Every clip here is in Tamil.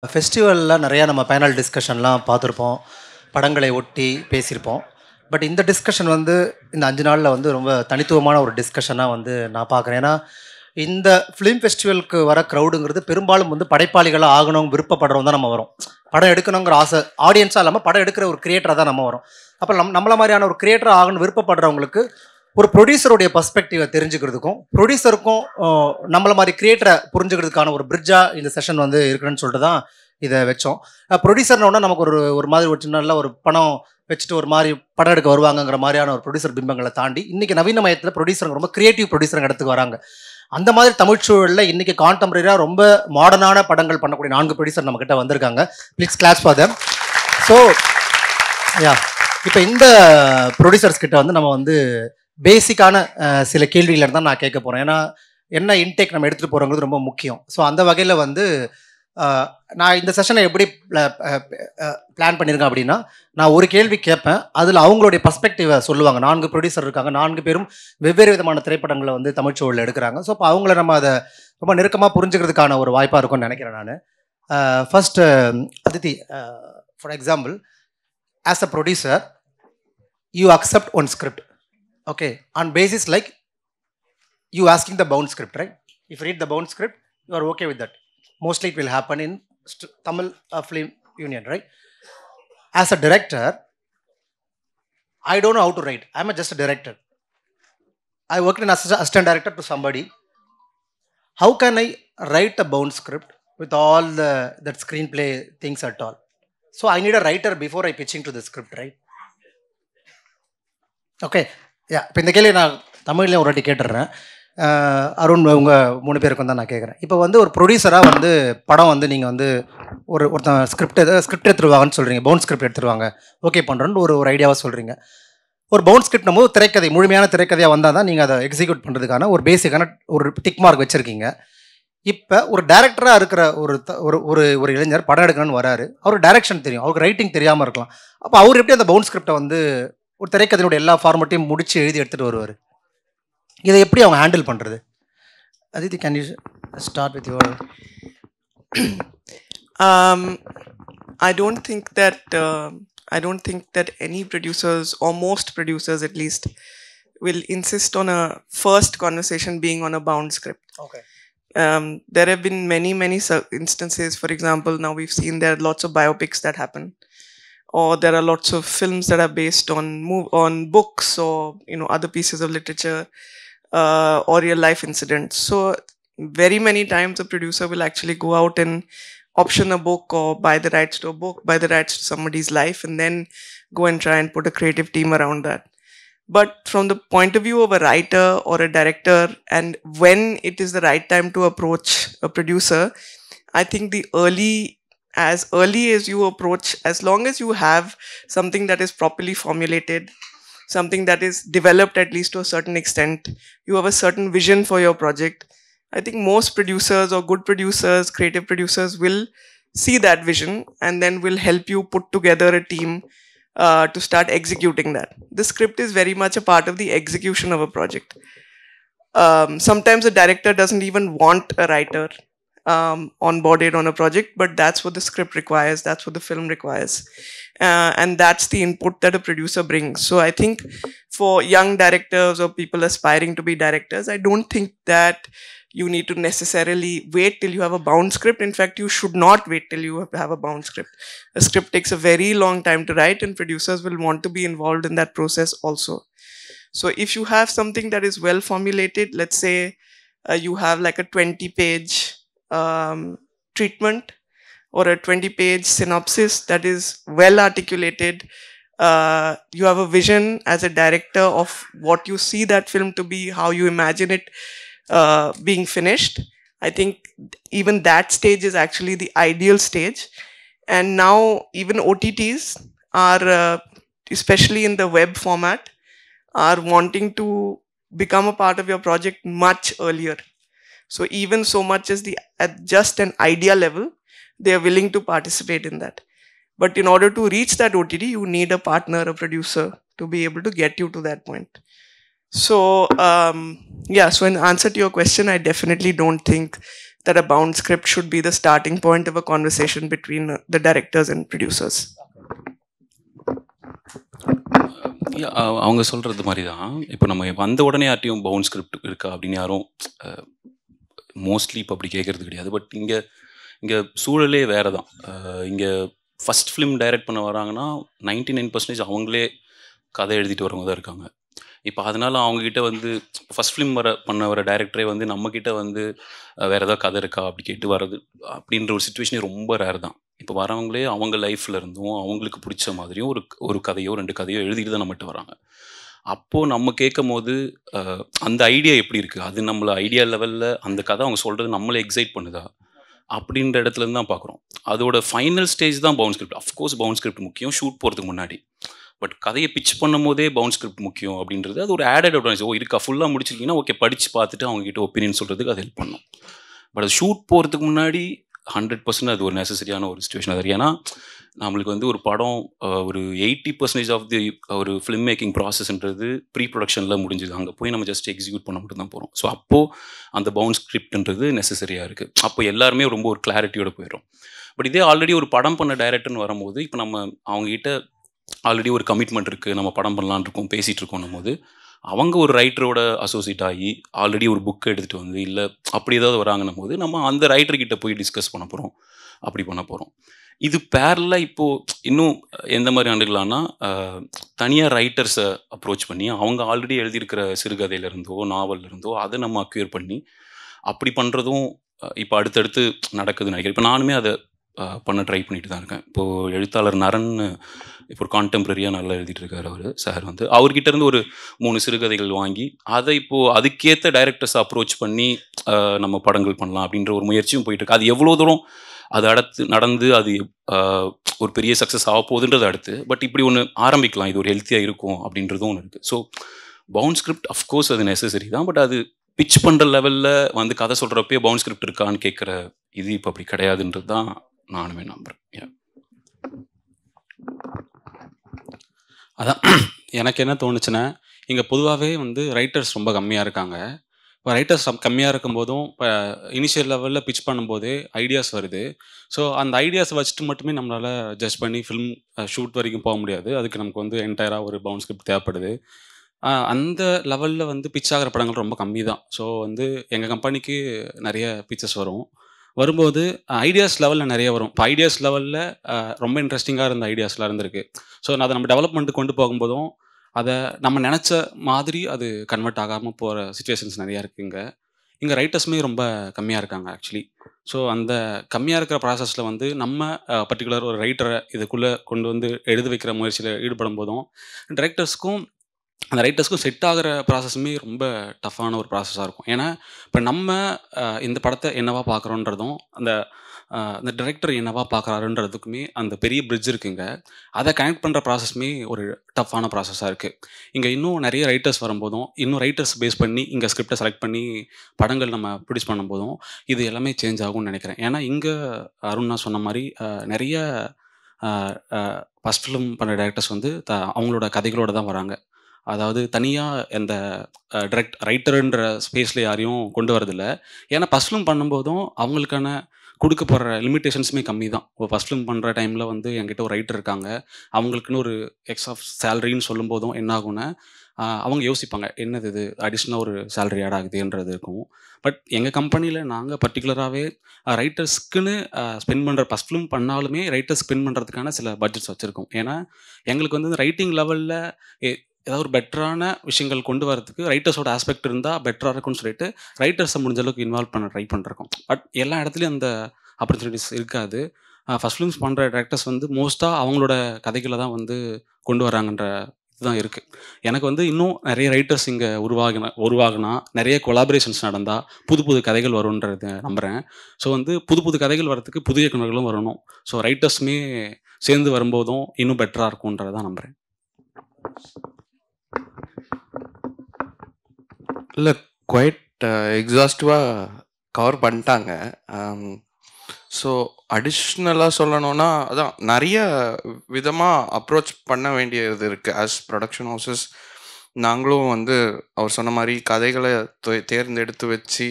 ஃபெஸ்டிவலில் நிறையா நம்ம பேனல் டிஸ்கஷன்லாம் பார்த்துருப்போம், படங்களை ஒட்டி பேசியிருப்போம். பட் இந்த டிஸ்கஷன் வந்து இந்த 5 நாளில் வந்து ரொம்ப தனித்துவமான ஒரு டிஸ்கஷனாக வந்து நான் பார்க்குறேன். ஏன்னா இந்த ஃபிலிம் ஃபெஸ்டிவலுக்கு வர க்ரௌடுங்கிறது பெரும்பாலும் வந்து படைப்பாளிகளாக ஆகணும் விருப்பப்படுறவங்க தான் நம்ம வரோம். படம் எடுக்கணுங்கிற ஆசை ஆடியன்ஸாக இல்லாமல் படம் எடுக்கிற ஒரு கிரியேட்டராக தான் நம்ம வரோம். அப்போ நம்மள மாதிரியான ஒரு கிரியேட்டராக ஆகணும்னு விருப்பப்படுறவங்களுக்கு ஒரு ப்ரொடியூசருடைய பர்ஸ்பெக்டிவை தெரிஞ்சுக்கிறதுக்கும் ப்ரொடியூசருக்கும் நம்மள மாதிரி கிரியேட்டரை புரிஞ்சுக்கிறதுக்கான ஒரு பிரிட்ஜாக இந்த செஷன் வந்து இருக்குன்னு சொல்லிட்டு தான் இதை வச்சோம். ப்ரொடியூசர்னோட நமக்கு ஒரு மாதிரி ஒரு சின்ன ஒரு பணம் வச்சுட்டு ஒரு மாதிரி படம் எடுக்க வருவாங்கங்கிற மாதிரியான ஒரு ப்ரொடியூசர் பிம்பங்களை தாண்டி இன்றைக்கி நவீன மயத்தில் ப்ரொடியூசருங்க ரொம்ப கிரியேட்டிவ் ப்ரொடியூசருங்க இடத்துக்கு வராங்க. அந்த மாதிரி தமிழ்ச்சூழலில் இன்றைக்கி கான்டெம்பரரியாக ரொம்ப மாடர்னான படங்கள் பண்ணக்கூடிய 4 ப்ரொடியூசர் நம்மக்கிட்ட வந்திருக்காங்க. Please claps for them. So yeah, இப்போ இந்த ப்ரொடியூசர்ஸ் கிட்ட வந்து நம்ம வந்து பேசிக்கான சில கேள்விகளை தான் நான் கேட்க போகிறேன். ஏன்னா என்ன இன்டேக் நம்ம எடுத்துகிட்டு போகிறோங்கிறது ரொம்ப முக்கியம். ஸோ அந்த வகையில் வந்து நான் இந்த செஷனை எப்படி பிளான் பண்ணியிருக்கேன் அப்படின்னா, நான் ஒரு கேள்வி கேட்பேன், அதில் அவங்களுடைய பர்ஸ்பெக்டிவை சொல்லுவாங்க. 4 ப்ரொடியூசர் இருக்காங்க, 4 பேரும் வெவ்வேறு விதமான திரைப்படங்களை வந்து தமிழ்ச்சூழலில் எடுக்கிறாங்க. ஸோ இப்போ அவங்கள நம்ம அதை ரொம்ப நெருக்கமாக புரிஞ்சுக்கிறதுக்கான ஒரு வாய்ப்பாக இருக்கும்னு நினைக்கிறேன் நான். First Aditi, for example, as a producer you accept one script, okay, on basis like you asking the bound script, right? If you read the bound script, you are okay with that. Mostly it will happen in Tamil film union, right? As a director, I don't know how to write. I'm just a director. I worked in assistant director to somebody. How can I write a bound script with all that screenplay things at all? So I need a writer before I pitching to the script, right? Okay. யா, இப்போ இந்த கேள்வி நான் தமிழ்லேயும் ஒரு வாட்டி கேட்டுடுறேன். அருண், உங்கள் 3 பேருக்கும் தான் நான் கேட்குறேன். இப்போ வந்து ஒரு ப்ரொடியூசராக வந்து படம் வந்து நீங்கள் வந்து ஒருத்தன் ஸ்கிரிப்ட் எடுத்துருவாங்கன்னு சொல்கிறீங்க, பவுண்ட் ஸ்கிரிப்ட் எடுத்துருவாங்க, ஓகே பண்ணுறோன்னு ஒரு ஐடியாவாக சொல்கிறீங்க. ஒரு பவுண்ட் ஸ்கிரிப்ட் நம்ம திரைக்கதை முழுமையான திரைக்கதையாக வந்தால் தான் நீங்கள் அதை எக்ஸிக்யூட் பண்ணுறதுக்கான ஒரு பேசிக்கான ஒரு டிக் மார்க் வச்சுருக்கீங்க. இப்போ ஒரு டேரக்டராக இருக்கிற ஒரு இளைஞர் படம் எடுக்கணும்னு வராரு. அவருக்கு டைரக்ஷன் தெரியும், அவருக்கு ரைட்டிங் தெரியாமல் இருக்கலாம். அப்போ அவர் எப்படி அந்த பவுண்ட் ஸ்கிரிப்டை வந்து ஒரு திரைக்கதையினுடைய எல்லா ஃபார்மட்டையும் முடிச்சு எழுதி எடுத்துகிட்டு வருவார்? இதை எப்படி அவங்க ஹேண்டில் பண்ணுறது? Aditi, can you start with your? I don't think that any producers, or most producers at least, will insist on a first conversation being on a bound script. Okay. There have been many instances. For example, now we've seen there are lots of biopics that happen, or there are lots of films that are based on books or other pieces of literature or real life incidents. So very many times a producer will actually go out and option a book or buy the rights to a book, buy the rights to somebody's life, and then go and try and put a creative team around that. But from the point of view of a writer or a director, and when it is the right time to approach a producer, I think as early as you approach, as long as you have something that is properly formulated, something that is developed at least to a certain extent, you have a certain vision for your project, I think most producers or good producers, creative producers, will see that vision and then will help you put together a team to start executing that. The script is very much a part of the execution of a project. Sometimes a director doesn't even want a writer onboarded on a project, but that's what the script requires, that's what the film requires, and that's the input that a producer brings. So I think for young directors or people aspiring to be directors, I don't think that you need to necessarily wait till you have a bound script. In fact, you should not wait till you have a bound script. A script takes a very long time to write, and producers will want to be involved in that process also. So if you have something that is well formulated, let's say you have like a 20-page treatment or a 20-page synopsis that is well articulated, you have a vision as a director of what you see that film to be, how you imagine it being finished. I think even that stage is actually the ideal stage. And now even OTTs are, especially in the web format, are wanting to become a part of your project much earlier. So even so much as at just an idea level, they are willing to participate in that. But in order to reach that OTT, you need a partner, a producer, to be able to get you to that point. So, so in answer to your question, I definitely don't think that a bound script should be the starting point of a conversation between the directors and producers. அவங்க சொல்கிறது மாதிரி தான். இப்போ நம்ம வந்த உடனே யார்ட்டையும் பவுண்ட் ஸ்கிரிப்ட் இருக்கா அப்படின்னு யாரும் மோஸ்ட்லி இப்போ அப்படி கேட்குறது கிடையாது. பட் இங்கே சூழலே வேறு தான். இங்கே ஃபஸ்ட் ஃபிலிம் டைரக்ட் பண்ண வராங்கன்னா 99% அவங்களே கதை எழுதிட்டு வரவங்க தான் இருக்காங்க. இப்போ அதனால் அவங்கக்கிட்ட வந்து ஃபஸ்ட் ஃபிலிம் வர டைரக்டரே வந்து நம்மக்கிட்ட வந்து வேறு ஏதாவது கதை இருக்கா அப்படி கேட்டு வர்றது அப்படின்ற ஒரு சுச்சுவேஷனே ரொம்ப ரேர் தான். இப்போ வரவங்களே அவங்க லைஃப்பில் இருந்தும் அவங்களுக்கு பிடிச்ச மாதிரியும் ஒரு கதையோ 2 கதையோ எழுதிட்டு தான் நம்மகிட்ட வராங்க. அப்போது நம்ம கேட்கும் போது அந்த ஐடியா எப்படி இருக்குது, அது நம்மளை ஐடியா லெவலில் அந்த கதை அவங்க சொல்கிறது நம்மளை எக்ஸைட் பண்ணுதா அப்படின்ற இடத்துலேருந்து தான் பார்க்குறோம். அதோட ஃபைனல் ஸ்டேஜ் தான் bound script. Of course bound script முக்கியம் ஷூட் போகிறதுக்கு முன்னாடி. பட் கதையை பிச் பண்ணும் போதே பவுண்ட் ஸ்கிரிப்ட் முக்கியம் அப்படின்றது அது ஒரு ஆடட் அட்வான்டேஜ். இருக்கா ஃபுல்லாக முடிச்சிருக்கீங்கன்னா ஓகே, படித்து பார்த்துட்டு அவங்ககிட்ட ஒப்பீனியன் சொல்கிறதுக்கு அது ஹெல்ப் பண்ணும். பட் அது ஷூட் போகிறதுக்கு முன்னாடி 100% அது ஒரு நெசசரியான ஒரு சுச்சுவேஷன். அது ஏன்னா நம்மளுக்கு வந்து ஒரு படம் ஒரு 80% ஆஃப் தி ஒரு ஃபிலிம் மேக்கிங் ப்ராசஸ்ன்றது ப்ரீ ப்ரொடக்ஷனில் முடிஞ்சுது. அங்கே போய் நம்ம ஜஸ்ட் எக்ஸிக்யூட் பண்ண மட்டும் தான் போகிறோம். ஸோ அப்போது அந்த பவுண்ட் ஸ்கிரிப்ட்ன்றது நெசசரியாக இருக்குது. அப்போ எல்லாருமே ரொம்ப ஒரு கிளாரிட்டியோட போயிடும். பட் இதே ஆல்ரெடி ஒரு படம் பண்ண டைரக்டர்னு வரும்போது இப்போ நம்ம அவங்ககிட்ட ஆல்ரெடி ஒரு கமிட்மெண்ட் இருக்குது, நம்ம படம் பண்ணலான் இருக்கோம், பேசிகிட்டு இருக்கோம் போது அவங்க ஒரு ரைட்டரோட அசோசியேட் ஆகி ஆல்ரெடி ஒரு புக்கை எடுத்துகிட்டு வந்து இல்லை அப்படி ஏதாவது வராங்கன்னும் போது நம்ம அந்த ரைட்டர்கிட்ட போய் டிஸ்கஸ் பண்ண போகிறோம், அப்படி பண்ண போகிறோம். இது பேரலாக இப்போது இன்னும் எந்த மாதிரி ஆண்டுகளானா தனியாக ரைட்டர்ஸை அப்ரோச் பண்ணி அவங்க ஆல்ரெடி எழுதியிருக்கிற சிறுகதையிலேருந்தோ நாவல்லேருந்தோ அதை நம்ம அக்யூர் பண்ணி அப்படி பண்ணுறதும் இப்போ அடுத்தடுத்து நடக்குதுன்னு நினைக்கிறேன். இப்போ நானுமே அதை பண்ண ட்ரை பண்ணிட்டு தான் இருக்கேன். இப்போது எழுத்தாளர் நரன் இப்போ ஒரு கான்டெம்பரரியாக நல்லா எழுதிட்டு இருக்காரு அவர் சார். வந்து அவர்கிட்ட இருந்து ஒரு 3 சிறுகதைகள் வாங்கி அதை இப்போது அதுக்கேற்ற டைரக்டர்ஸை அப்ரோச் பண்ணி நம்ம படங்கள் பண்ணலாம் அப்படின்ற ஒரு முயற்சியும் போயிட்டுருக்கு. அது எவ்வளோ தூரம் அது அடுத்து நடந்து அது ஒரு பெரிய சக்ஸஸ் ஆக போகுதுன்றது அடுத்து. பட் இப்படி ஒன்று ஆரம்பிக்கலாம், இது ஒரு ஹெல்த்தியாக இருக்கும் அப்படின்றதும் ஒன்று இருக்குது. ஸோ பவுண்ட் ஸ்கிரிப்ட் அஃப்கோர்ஸ் அது நெசசரி தான். பட் அது பிச் பண்ணுற லெவலில் வந்து கதை சொல்கிறப்பே பவுண்ட் ஸ்கிரிப்ட் இருக்கான்னு கேட்குற இது இப்போ அப்படி கிடையாதுன்றது தான் நானுமே நம்புகிறேன். அதான் எனக்கு என்ன தோணுச்சுன்னா, இங்கே பொதுவாகவே வந்து ரைட்டர்ஸ் ரொம்ப கம்மியாக இருக்காங்க. இப்போ ரைட்டர்ஸ் கம்மியாக இருக்கும்போதும் இப்போ இனிஷியல் லெவலில் பிச் பண்ணும்போதே ஐடியாஸ் வருது. ஸோ அந்த ஐடியாஸ் வச்சுட்டு மட்டுமே நம்மளால் ஜட்ஜ் பண்ணி ஃபிலிம் ஷூட் வரைக்கும் போக முடியாது. அதுக்கு நமக்கு வந்து என்டையராக ஒரு பவுண்ட் ஸ்கிரிப்ட் தேவைப்படுது. அந்த லெவலில் வந்து பிச் ஆகிற படங்கள் ரொம்ப கம்மி தான். ஸோ வந்து எங்கள் கம்பெனிக்கு நிறைய பிச்சஸ் வரும்போது ஐடியாஸ் லெவலில் நிறைய வரும். இப்போ ஐடியாஸ் லெவலில் ரொம்ப இன்ட்ரெஸ்டிங்காக இருந்த ஐடியாஸ்லாம் இருந்திருக்கு. ஸோ அதை நம்ம டெவலப்மெண்ட்டுக்கு கொண்டு போகும்போதும் அதை நம்ம நினச்ச மாதிரி அது கன்வெர்ட் ஆகாமல் போகிற சுச்சுவேஷன்ஸ் நிறையா இருக்குங்க. இங்கே ரைட்டர்ஸுமே ரொம்ப கம்மியாக இருக்காங்க ஆக்சுவலி. ஸோ அந்த கம்மியாக இருக்கிற ப்ராசஸில் வந்து நம்ம பர்டிகுலர் ஒரு ரைட்டரை இதுக்குள்ளே கொண்டு வந்து எழுத வைக்கிற முயற்சியில் ஈடுபடும் போதும் அந்த ரைட்டர்ஸ்க்கும் செட் ஆகிற ப்ராசஸுமே ரொம்ப டஃப்பான ஒரு ப்ராசஸாக இருக்கும். ஏன்னா இப்போ நம்ம இந்த படத்தை என்னவா பார்க்குறோன்றதும் அந்த டைரக்டர் என்னவா பார்க்குறாருன்றதுக்குமே அந்த பெரிய பிரிட்ஜ் இருக்குங்க. அதை கனெக்ட் பண்ணுற ப்ராசஸுமே ஒரு டஃப்பான ப்ராசஸாக இருக்குது. இங்கே இன்னும் நிறைய ரைட்டர்ஸ் வரும்போதும் இன்னும் ரைட்டர்ஸ் பேஸ் பண்ணி இங்கே ஸ்கிரிப்டை செலக்ட் பண்ணி படங்கள் நம்ம ப்ரொடியூஸ் பண்ணும்போதும் இது எல்லாமே சேஞ்ச் ஆகும்னு நினைக்கிறேன். ஏன்னா இங்கே அருணா சொன்ன மாதிரி நிறைய ஃபஸ்ட் ஃபிலிம் பண்ணுற டைரக்டர்ஸ் வந்து அவங்களோட கதைகளோடு தான் வராங்க. அதாவது தனியாக இந்த ரைட்டருன்ற ஸ்பேஸில் யாரையும் கொண்டு வரதில்ல. ஏன்னா ஃபஸ்ட் ஃபிலிம் பண்ணும்போதும் அவங்களுக்கான கொடுக்கப்படுற லிமிட்டேஷன்ஸுமே கம்மி தான். இப்போ ஃபஸ்ட் ஃபிலிம் பண்ணுற டைமில் வந்து என்கிட்ட ஒரு ரைட்டர் இருக்காங்க, அவங்களுக்குன்னு ஒரு எக்ஸ்ட்ரா சேலரின்னு சொல்லும்போதும் என்ன ஆகும்னா அவங்க யோசிப்பாங்க, என்னது இது அடிஷ்னலாக ஒரு சேலரி ஆட் ஆகுதுன்றது இருக்கும். பட் எங்கள் கம்பெனியில் நாங்கள் பர்டிகுலராகவே ரைட்டர்ஸ்க்குன்னு ஸ்பெண்ட் பண்ணுற ஃபஸ்ட் ஃபிலிம் பண்ணாலுமே ரைட்டர்ஸ் ஸ்பெண்ட் பண்ணுறதுக்கான சில பட்ஜெட்ஸ் வச்சுருக்கோம். ஏன்னா எங்களுக்கு வந்து ரைட்டிங் லெவலில் ஏதாவது ஒரு பெட்டரான விஷயங்கள் கொண்டு வரதுக்கு ரைட்டர்ஸோட ஆஸ்பெக்ட் இருந்தால் பெட்டராக இருக்கும்னு சொல்லிட்டு ரைட்டர்ஸை முடிஞ்ச அளவுக்கு இன்வால்வ் பண்ண ட்ரை பண்ணிருக்கோம். பட் எல்லா இடத்துலையும் அந்த ஆப்பர்ச்சுனிட்டிஸ் இருக்காது. ஃபஸ்ட் ஃபிலிம்ஸ் பண்ணுற டைரக்டர்ஸ் வந்து மோஸ்ட்டாக அவங்களோட கதைகளை தான் வந்து கொண்டு வராங்கன்ற இதுதான் இருக்குது. எனக்கு வந்து இன்னும் நிறைய ரைட்டர்ஸ் இங்கே உருவாகினா நிறைய கொலாபரேஷன்ஸ் நடந்தால் புது கதைகள் வரும்ன்றது நம்புகிறேன். ஸோ வந்து புது கதைகள் வரதுக்கு புதிய இயக்குனர்களும் வரணும். ஸோ ரைட்டர்ஸுமே சேர்ந்து வரும்போதும் இன்னும் பெட்டராக இருக்கும்ன்றதான் நம்புகிறேன். இல்லை, குவைட் எக்ஸாஸ்டிவாக கவர் பண்ணிட்டாங்க. ஸோ அடிஷ்னலாக சொல்லணும்னா அதான் நிறைய விதமாக அப்ரோச் பண்ண வேண்டியது இருக்குது. ஆஸ் ப்ரொடக்ஷன் ஹவுசஸ் நாங்களும் வந்து அவர் சொன்ன மாதிரி கதைகளை தேர்ந்தெடுத்து வச்சு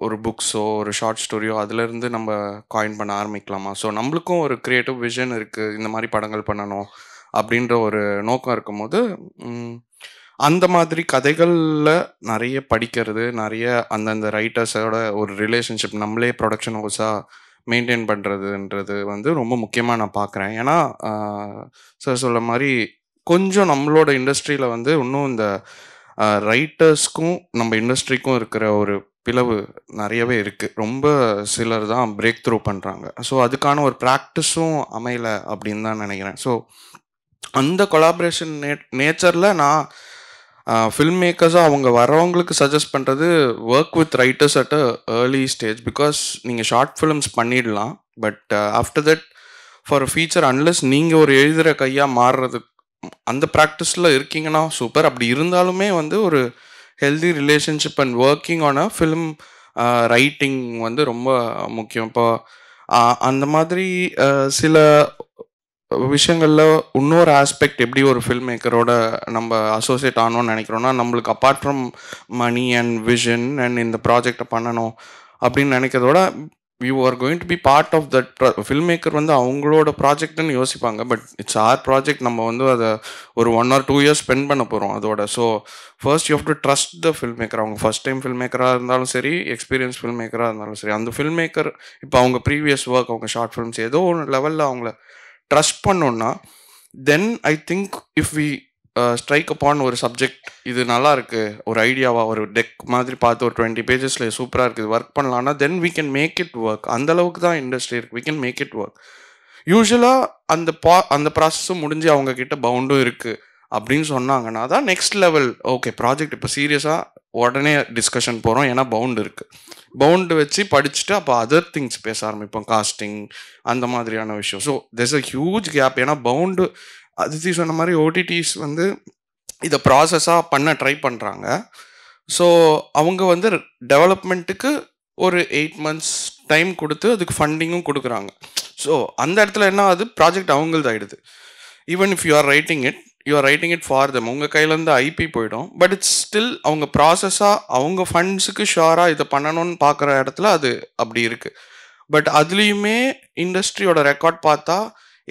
ஒரு புக்ஸோ ஒரு ஷார்ட் ஸ்டோரியோ அதுலேருந்து நம்ம காயின் பண்ண ஆரம்பிக்கலாமா? ஸோ நம்மளுக்கும் ஒரு க்ரியேட்டிவ் விஷன் இருக்குது, இந்த மாதிரி படங்கள் பண்ணணும் அப்படின்ற ஒரு நோக்கம் இருக்கும்போது அந்த மாதிரி கதைகளில் நிறைய படிக்கிறது, நிறைய அந்தந்த ரைட்டர்ஸோட ஒரு ரிலேஷன்ஷிப் நம்மளே ப்ரொடக்ஷன் ஹவுஸாக மெயின்டைன் பண்ணுறதுன்றது வந்து ரொம்ப முக்கியமாக நான் பார்க்குறேன். ஏன்னா சார் சொல்ல மாதிரி கொஞ்சம் நம்மளோட இண்டஸ்ட்ரியில் வந்து இன்னும் இந்த ரைட்டர்ஸ்க்கும் நம்ம இண்டஸ்ட்ரிக்கும் இருக்கிற ஒரு பிளவு நிறையவே இருக்குது. ரொம்ப சிலர் தான் பிரேக் த்ரூ பண்ணுறாங்க. ஸோ அதுக்கான ஒரு ப்ராக்டிஸும் அமையலை அப்படின்னு தான் நினைக்கிறேன். ஸோ அந்த கொலாபரேஷன் நேச்சரில் நான் ஃபில்ம் மேக்கர்ஸாக அவங்க வரவங்களுக்கு சஜஸ்ட் பண்ணுறது work with writers at a early stage. Because நீங்கள் ஷார்ட் ஃபிலிம்ஸ் பண்ணிடலாம், but after that for feature unless நீங்கள் ஒரு எழுதுகிற கையாக மாறுறது அந்த ப்ராக்டிஸில் இருக்கீங்கன்னா சூப்பர். அப்படி இருந்தாலுமே வந்து ஒரு healthy relationship and working on a film writing வந்து ரொம்ப முக்கியம். இப்போ அந்த மாதிரி சில விஷயங்களில் இன்னொரு ஆஸ்பெக்ட் எப்படி ஒரு ஃபில்ம் மேக்கரோட நம்ம அசோசியேட் ஆனோன்னு நினைக்கிறோன்னா, நம்மளுக்கு apart from money and vision and இந்த ப்ராஜெக்டை பண்ணணும் அப்படின்னு நினைக்கிறதோட you are going to be part of that. Film maker வந்து அவங்களோட ப்ராஜெக்ட்னு யோசிப்பாங்க, பட் இட்ஸ் ஆர் ப்ராஜெக்ட். நம்ம வந்து அதை ஒரு 1 or 2 years ஸ்பெண்ட் பண்ண போகிறோம் அதோட. So first you have to trust the film maker. அவங்க ஃபர்ஸ்ட் டைம் ஃபில்ம் மேக்கராக இருந்தாலும் சரி, எக்ஸ்பீரியன்ஸ் ஃபில்ம் மேக்கராக இருந்தாலும் சரி, அந்த ஃபில்ம் மேக்கர் இப்போ அவங்க ப்ரீவியஸ் ஒர்க், அவங்க ஷார்ட் ஃபிலிம்ஸ் ஏதோ ஒரு லெவலில் அவங்கள ட்ரஸ்ட் பண்ணோன்னா, then I think if we strike upon ஒரு சப்ஜெக்ட், இது நல்லா இருக்குது, ஒரு ஐடியாவாக ஒரு டெக் மாதிரி பார்த்து ஒரு 20 pagesல சூப்பராக இருக்குது, ஒர்க் பண்ணலான்னா then we can make it work. அந்தளவுக்கு தான் இண்டஸ்ட்ரி இருக்குது. We can make it work. யூஸ்வலாக அந்த ப்ராசஸும் முடிஞ்சு அவங்கக்கிட்ட பவுண்டும் இருக்குது அப்படின்னு சொன்னாங்கன்னா தான் நெக்ஸ்ட் லெவல். ஓகே, ப்ராஜெக்ட் இப்போ சீரியஸாக உடனே டிஸ்கஷன் போகிறோம், ஏன்னா பவுண்டு இருக்குது. பவுண்டு வச்சு படிச்சுட்டு அப்போ அதர் திங்ஸ் பேச ஆரம்பிப்போம், காஸ்டிங் அந்த மாதிரியான விஷயம். So there's a huge gap. ஏன்னா பவுண்டு அதித்தி சொன்ன மாதிரி ஓடிடிஸ் வந்து இதை ப்ராசஸாக பண்ண ட்ரை பண்ணுறாங்க. ஸோ அவங்க வந்து டெவலப்மெண்ட்டுக்கு ஒரு 8 months டைம் கொடுத்து அதுக்கு ஃபண்டிங்கும் கொடுக்குறாங்க. ஸோ அந்த இடத்துல என்ன ஆகுது, ப்ராஜெக்ட் அவங்களது ஆகிடுது. Even if you are writing it for them, உங்கள் கையிலேருந்து ஐபி போயிடும். பட் இட்ஸ் ஸ்டில் அவங்க ப்ராசஸாக அவங்க ஃபண்ட்ஸுக்கு ஷுவராக இதை பண்ணணும்னு பார்க்குற இடத்துல அது அப்படி இருக்குது. பட் அதுலேயுமே இண்டஸ்ட்ரியோட ரெக்கார்ட் பார்த்தா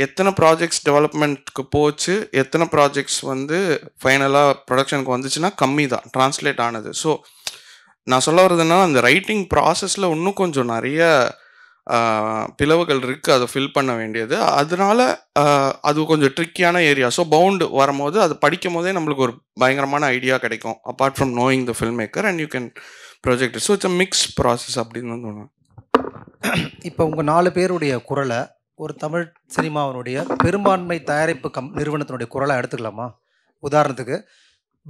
எத்தனை ப்ராஜெக்ட்ஸ் டெவலப்மெண்ட்க்கு போச்சு, எத்தனை ப்ராஜெக்ட்ஸ் வந்து ஃபைனலாக ப்ரொடக்ஷனுக்கு வந்துச்சுன்னா கம்மி தான் ட்ரான்ஸ்லேட் ஆனது. ஸோ நான் சொல்ல வர்றதுன்னா, அந்த ரைட்டிங் ப்ராசஸில் இன்னும் கொஞ்சம் நிறைய பிளவுகள் இருக்குது, அதை ஃபில் பண்ண வேண்டியது. அதனால அது கொஞ்சம் ட்ரிக்கியான ஏரியா. ஸோ பவுண்டு வரும்போது அது படிக்கும் போதே நம்மளுக்கு ஒரு பயங்கரமான ஐடியா கிடைக்கும், apart from knowing the film maker, and you can project. So it's a mix process அப்படின்னு தான் தோணும். இப்போ உங்கள் 4 பேருடைய குரலை ஒரு தமிழ் சினிமாவினுடைய பெரும்பான்மை தயாரிப்பு நிறுவனத்தினுடைய குரலாக எடுத்துக்கலாமா? உதாரணத்துக்கு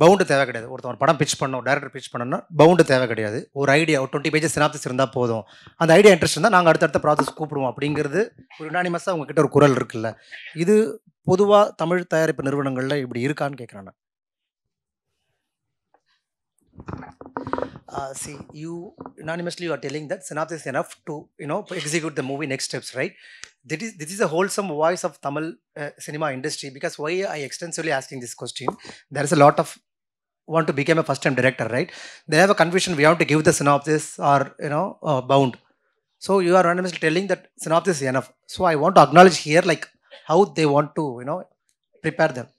பவுண்டு தேவை கிடையாது. ஒருத்தவங்க படம் பிச் பண்ணோம், டைரக்டர் பிச் பண்ணோன்னா பவுண்டு தேவை கிடையாது. ஒரு ஐடியா, ஒரு 20 pages சினாப்சிஸ் இருந்தால் போதும். அந்த ஐடியா இன்ட்ரெஸ்ட் இருந்தால் நாங்கள் அடுத்தடுத்த ப்ராசஸ் கூப்பிடுவோம் அப்படிங்கிறது ஒரு யுனானிமஸாக உங்ககிட்ட ஒரு குரல் இருக்குல்ல. இது பொதுவாக தமிழ் தயாரிப்பு நிறுவனங்களில் இப்படி இருக்கான்னு கேட்குறாங்க. See, you unanimously you are telling that synopsis is enough to execute the movie next steps, right? This is a wholesome voice of Tamil cinema industry. Because why I extensively asking this question, there is a lot of want to become a first time director, right? They have a confusion, we have to give the synopsis or bound. So you are unanimously telling that synopsis is enough. So I want to acknowledge here like how they want to prepare them.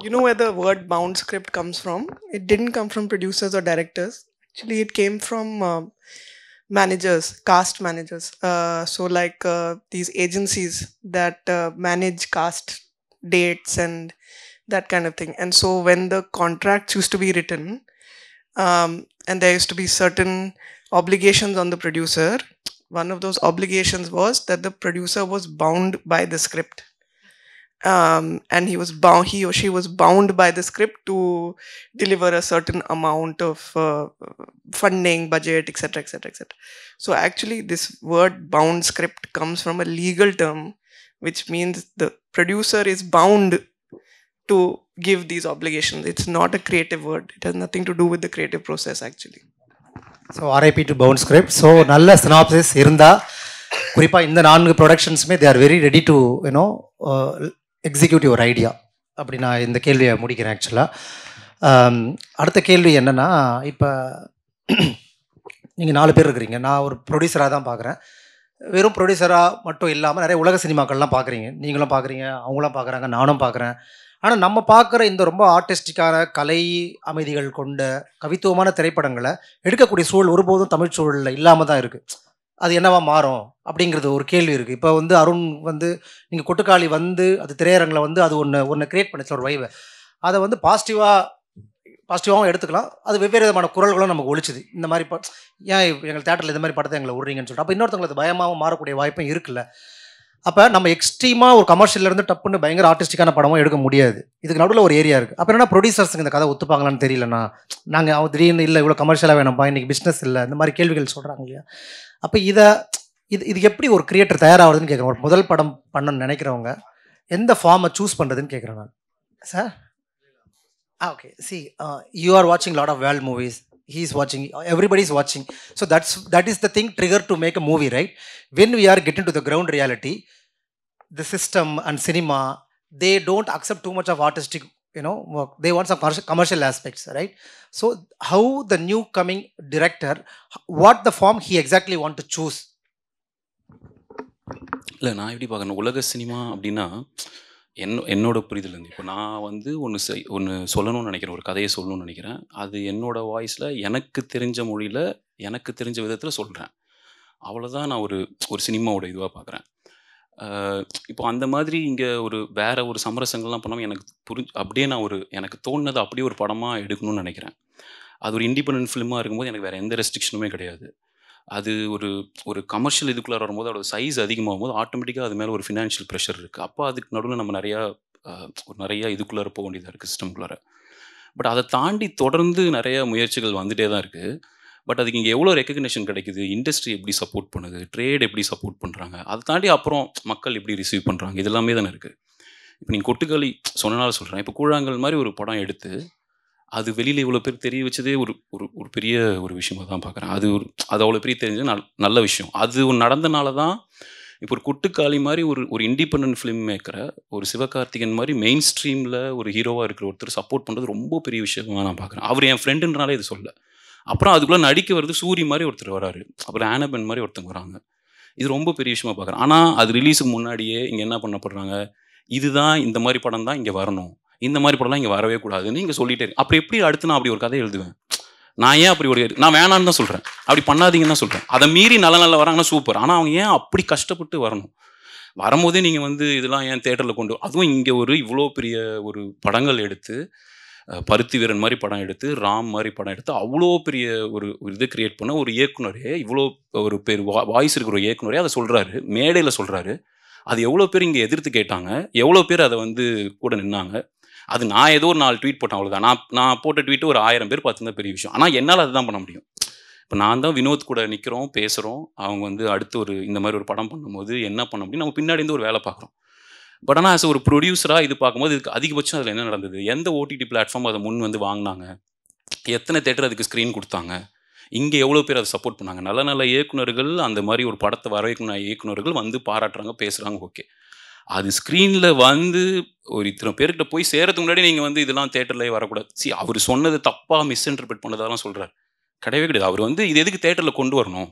You know where the word bound script comes from? It didn't come from producers or directors. Actually, it came from managers, cast managers. So like these agencies that manage cast dates and that kind of thing. And so when the contracts used to be written, and there used to be certain obligations on the producer, one of those obligations was that the producer was bound by the script. And he or she was bound by the script to deliver a certain amount of funding, budget, etc., etc., etc. So actually this word bound script comes from a legal term, which means the producer is bound to give these obligations. It's not a creative word. It has nothing to do with the creative process actually. So RIP to bound script. So நல்ல synopsis இருந்தா குறிப்பாக இந்த 4 ப்ரொடக்ஷன்ஸுமே they are very ready to execute your idea. அப்படி நான் இந்த கேள்வியை முடிக்கிறேன். ஆக்சுவலாக அடுத்த கேள்வி என்னென்னா, இப்போ நீங்கள் 4 பேர் இருக்கிறீங்க. நான் ஒரு ப்ரொடியூசராக தான் பார்க்குறேன். வெறும் ப்ரொடியூசராக மட்டும் இல்லாமல் நிறைய உலக சினிமாக்கள்லாம் பார்க்குறீங்க. நீங்களும் பார்க்குறீங்க, அவங்களும் பார்க்குறாங்க, நானும் பார்க்குறேன். ஆனால் நம்ம பார்க்குற இந்த ரொம்ப ஆர்டிஸ்டிக்கான கலை அமைதிகள் கொண்ட கவித்துவமான திரைப்படங்களை எடுக்கக்கூடிய சூழல் ஒருபோதும் தமிழ் சூழலில் இல்லாமல் தான் இருக்குது. அது என்னவா மாறும் அப்படிங்கிறது ஒரு கேள்வி இருக்குது. இப்போ வந்து அருண் வந்து நீங்கள் கொட்டுக்காளி வந்து அது திரையரங்கில் வந்து அது ஒன்று கிரியேட் பண்ணிச்சு ஒரு வைவை. அதை வந்து பாசிட்டிவாகவும் எடுத்துக்கலாம். அது வெவ்வேறு விதமான குரல்களும் நமக்கு ஒழிச்சுது. இந்த மாதிரி ஏன் எங்கள் தேட்டரில் இந்த மாதிரி படத்தை எங்களை விட்றீங்கன்னு சொல்லிட்டு அப்போ இன்னொருத்தவங்களுக்கு பயமாகவும் மாறக்கூடிய வாய்ப்பும் இருக்குல்ல. அப்போ நம்ம எக்ஸ்ட்ரீமாக ஒரு கமர்ஷியலேருந்து டப்புன்னு பயங்கர ஆர்டிஸ்டிக்கான படமும் எடுக்க முடியாது. இதுக்கு நடுவில் ஒரு ஏரியா இருக்குது. அப்போ என்ன ப்ரொடியூசர்ஸுங்க இந்த கதை ஒத்துப்பாங்களான்னு தெரியலண்ணா. நாங்கள் அவன் திடீர்னு இல்லை இவ்வளோ கமர்ஷியலாக வேணும்ப்பா, இன்றைக்கி பிஸ்னஸ் இல்லை, இந்த மாதிரி கேள்விகள் சொல்கிறாங்க இல்லையா. அப்போ இது எப்படி ஒரு கிரியேட்டர் தயாராகுதுன்னு கேட்குறேன். ஒரு முதல் படம் பண்ணணும்னு நினைக்கிறவங்க எந்த ஃபார்மை சூஸ் பண்ணுறதுன்னு கேட்குறேன் நான். Sir okay, see, you are watching a lot of world movies, he is watching, everybody is watching, so that is the thing trigger to make a movie, right? When we are getting to the ground reality, the system and cinema, they don't accept too much of artistic work. They want some commercial aspects, right? So how the new coming director, what the form he exactly want to choose? இல்லை, நான் எப்படி பார்க்கணும், உலக சினிமா அப்படின்னா என்னோட புரிதல் இருந்து இப்போ நான் வந்து ஒன்று சொல்லணும்னு நினைக்கிறேன், ஒரு கதையை சொல்லணும்னு நினைக்கிறேன். அது என்னோடய வாய்ஸில் எனக்கு தெரிஞ்ச மொழியில் எனக்கு தெரிஞ்ச விதத்தில் சொல்கிறேன். அவ்வளோதான் நான் ஒரு சினிமாவோட இதுவாக பார்க்குறேன். இப்போ அந்த மாதிரி இங்கே வேறு ஒரு சமரசங்கள்லாம் பண்ணாமல் எனக்கு அப்படியே நான் எனக்கு தோணுனது அப்படியே ஒரு படமாக எடுக்கணும்னு நினைக்கிறேன். அது ஒரு இண்டிபெண்டன்ட் ஃபிலிமாக இருக்கும்போது எனக்கு வேறு எந்த ரெஸ்ட்ரிக்ஷனுமே கிடையாது. அது ஒரு கமர்ஷியல் இதுக்குள்ளே வரும்போது அதோட சைஸ் அதிகமாகும் போது ஆட்டோமேட்டிக்காக அது மேலே ஒரு ஃபினான்ஷியல் ப்ரெஷர் இருக்குது. அப்போ அதுக்கு நடுவில் நம்ம நிறையா இதுக்குள்ளார போக வேண்டியதாக இருக்குது, சிஸ்டம்குள்ளார. பட் அதை தாண்டி தொடர்ந்து நிறைய முயற்சிகள் வந்துகிட்டே தான் இருக்குது. பட் அதுக்கு இங்கே எவ்வளோ ரெக்கக்னிஷன் கிடைக்குது, இண்டஸ்ட்ரி எப்படி சப்போர்ட் பண்ணுது, ட்ரேட் எப்படி சப்போர்ட் பண்ணுறாங்க, அதை தாண்டி அப்புறம் மக்கள் எப்படி ரிசீவ் பண்ணுறாங்க, இது எல்லாமே தானே இருக்குது. இப்போ நீங்கள் கொட்டுக்காளி சொன்னனால சொல்கிறேன். இப்போ கூழாங்கல் மாதிரி ஒரு படம் எடுத்து அது வெளியில் இவ்வளோ பேர் தெரிய வச்சதே ஒரு பெரிய ஒரு விஷயமாக தான் பார்க்குறேன். அது அவ்வளோ பெரிய தெரிஞ்ச நல்ல விஷயம். அது நடந்தனால தான் இப்போ ஒரு கொட்டுக்காளி மாதிரி ஒரு இண்டிபெண்டன்ட் ஃபிலிம் மேக்கரை ஒரு சிவகார்த்திகன் மாதிரி மெயின் ஸ்ட்ரீமில் ஒரு ஹீரோவாக இருக்கிற ஒருத்தர் சப்போர்ட் பண்ணுறது ரொம்ப பெரிய விஷயமாக நான் பார்க்குறேன். அவர் என் ஃப்ரெண்டுன்றனாலே இது சொல்ல. அப்புறம் அதுக்குள்ளே நடிக்க வருது சூரி மாதிரி ஒருத்தர் வராரு, அப்புறம் ஆனபென் மாதிரி ஒருத்தங்க வராங்க. இது ரொம்ப பெரிய விஷயமா பார்க்குறேன். ஆனால் அது ரிலீஸுக்கு முன்னாடியே இங்கே என்ன பண்ணப்படுறாங்க, இதுதான் இந்த மாதிரி படம் தான் இங்கே வரணும், இந்த மாதிரி படம்லாம் இங்கே வரவே கூடாதுன்னு இங்கே சொல்லிட்டே இருக்கு. அப்புறம் எப்படி அடுத்து நான் அப்படி ஒரு கதை எழுதுவேன்? நான் ஏன் அப்படி நான் வேணான்னு தான் சொல்கிறேன், அப்படி பண்ணாதீங்கன்னு தான் சொல்கிறேன். அதை மீறி நல்ல வராங்கன்னா சூப்பர். ஆனால் அவங்க ஏன் அப்படி கஷ்டப்பட்டு வரணும்? வரும்போதே நீங்கள் இதெல்லாம் ஏன் தேட்டரில் அதுவும் இங்கே இவ்வளோ பெரிய ஒரு படங்கள் எடுத்து, பருத்தி வீரன் மாதிரி படம் எடுத்து, ராம் மாதிரி படம் எடுத்து, அவ்வளோ பெரிய ஒரு இதை கிரியேட் பண்ண ஒரு இயக்குனரே, இவ்வளோ ஒரு பேர் வாய்ஸ் இருக்கிற ஒரு இயக்குனரே அதை சொல்கிறாரு, மேடையில் சொல்கிறாரு. அது எவ்வளோ பேர் இங்கே எதிர்த்து கேட்டாங்க, எவ்வளோ பேர் அதை கூட நின்னாங்க. அது நான் ஏதோ ஒரு 4 ட்வீட் போட்டேன், அவ்வளோதான். நான் போட்ட ட்வீட்டு ஒரு 1000 பேர் பார்த்துருந்தா பெரிய விஷயம். ஆனால் என்னால் அதுதான் பண்ண முடியும். இப்போ நான் தான் வினோத் கூட நிற்கிறோம், பேசுகிறோம். அவங்க அடுத்து இந்த மாதிரி ஒரு படம் பண்ணும்போது என்ன பண்ண முடியும், நம்ம பின்னாடி இருந்து ஒரு வேலை பார்க்குறோம். பட் ஆனால் ஒரு ப்ரொடியூசராக இது பார்க்கும்போது இதுக்கு அதிகபட்சம் அதில் என்ன நடந்தது, எந்த ஓடிடி பிளாட்ஃபார்ம் அதை வாங்கினாங்க, எத்தனை தேட்டர் அதுக்கு ஸ்க்ரீன் கொடுத்தாங்க, இங்கே எவ்வளோ பேர் அதை சப்போர்ட் பண்ணாங்க. நல்ல இயக்குனர்கள், அந்த மாதிரி ஒரு படத்தை வரவேற்கணும் இயக்குனர்கள் பாராட்டுறாங்க, பேசுகிறாங்க, ஓகே. அது ஸ்க்ரீனில் ஒரு இத்தனை பேர்கிட்ட போய் சேரத்துக்கு முன்னாடி நீங்கள் இதெல்லாம் தேட்டர்லேயே வரக்கூடாது. அவர் சொன்னது தப்பாக மிஸ்இன்டர்பிரட் பண்ணதெல்லாம் சொல்கிறார். கிடையவே கிடையாது. அவர் இது எதுக்கு தேட்டரில் கொண்டு வரணும்,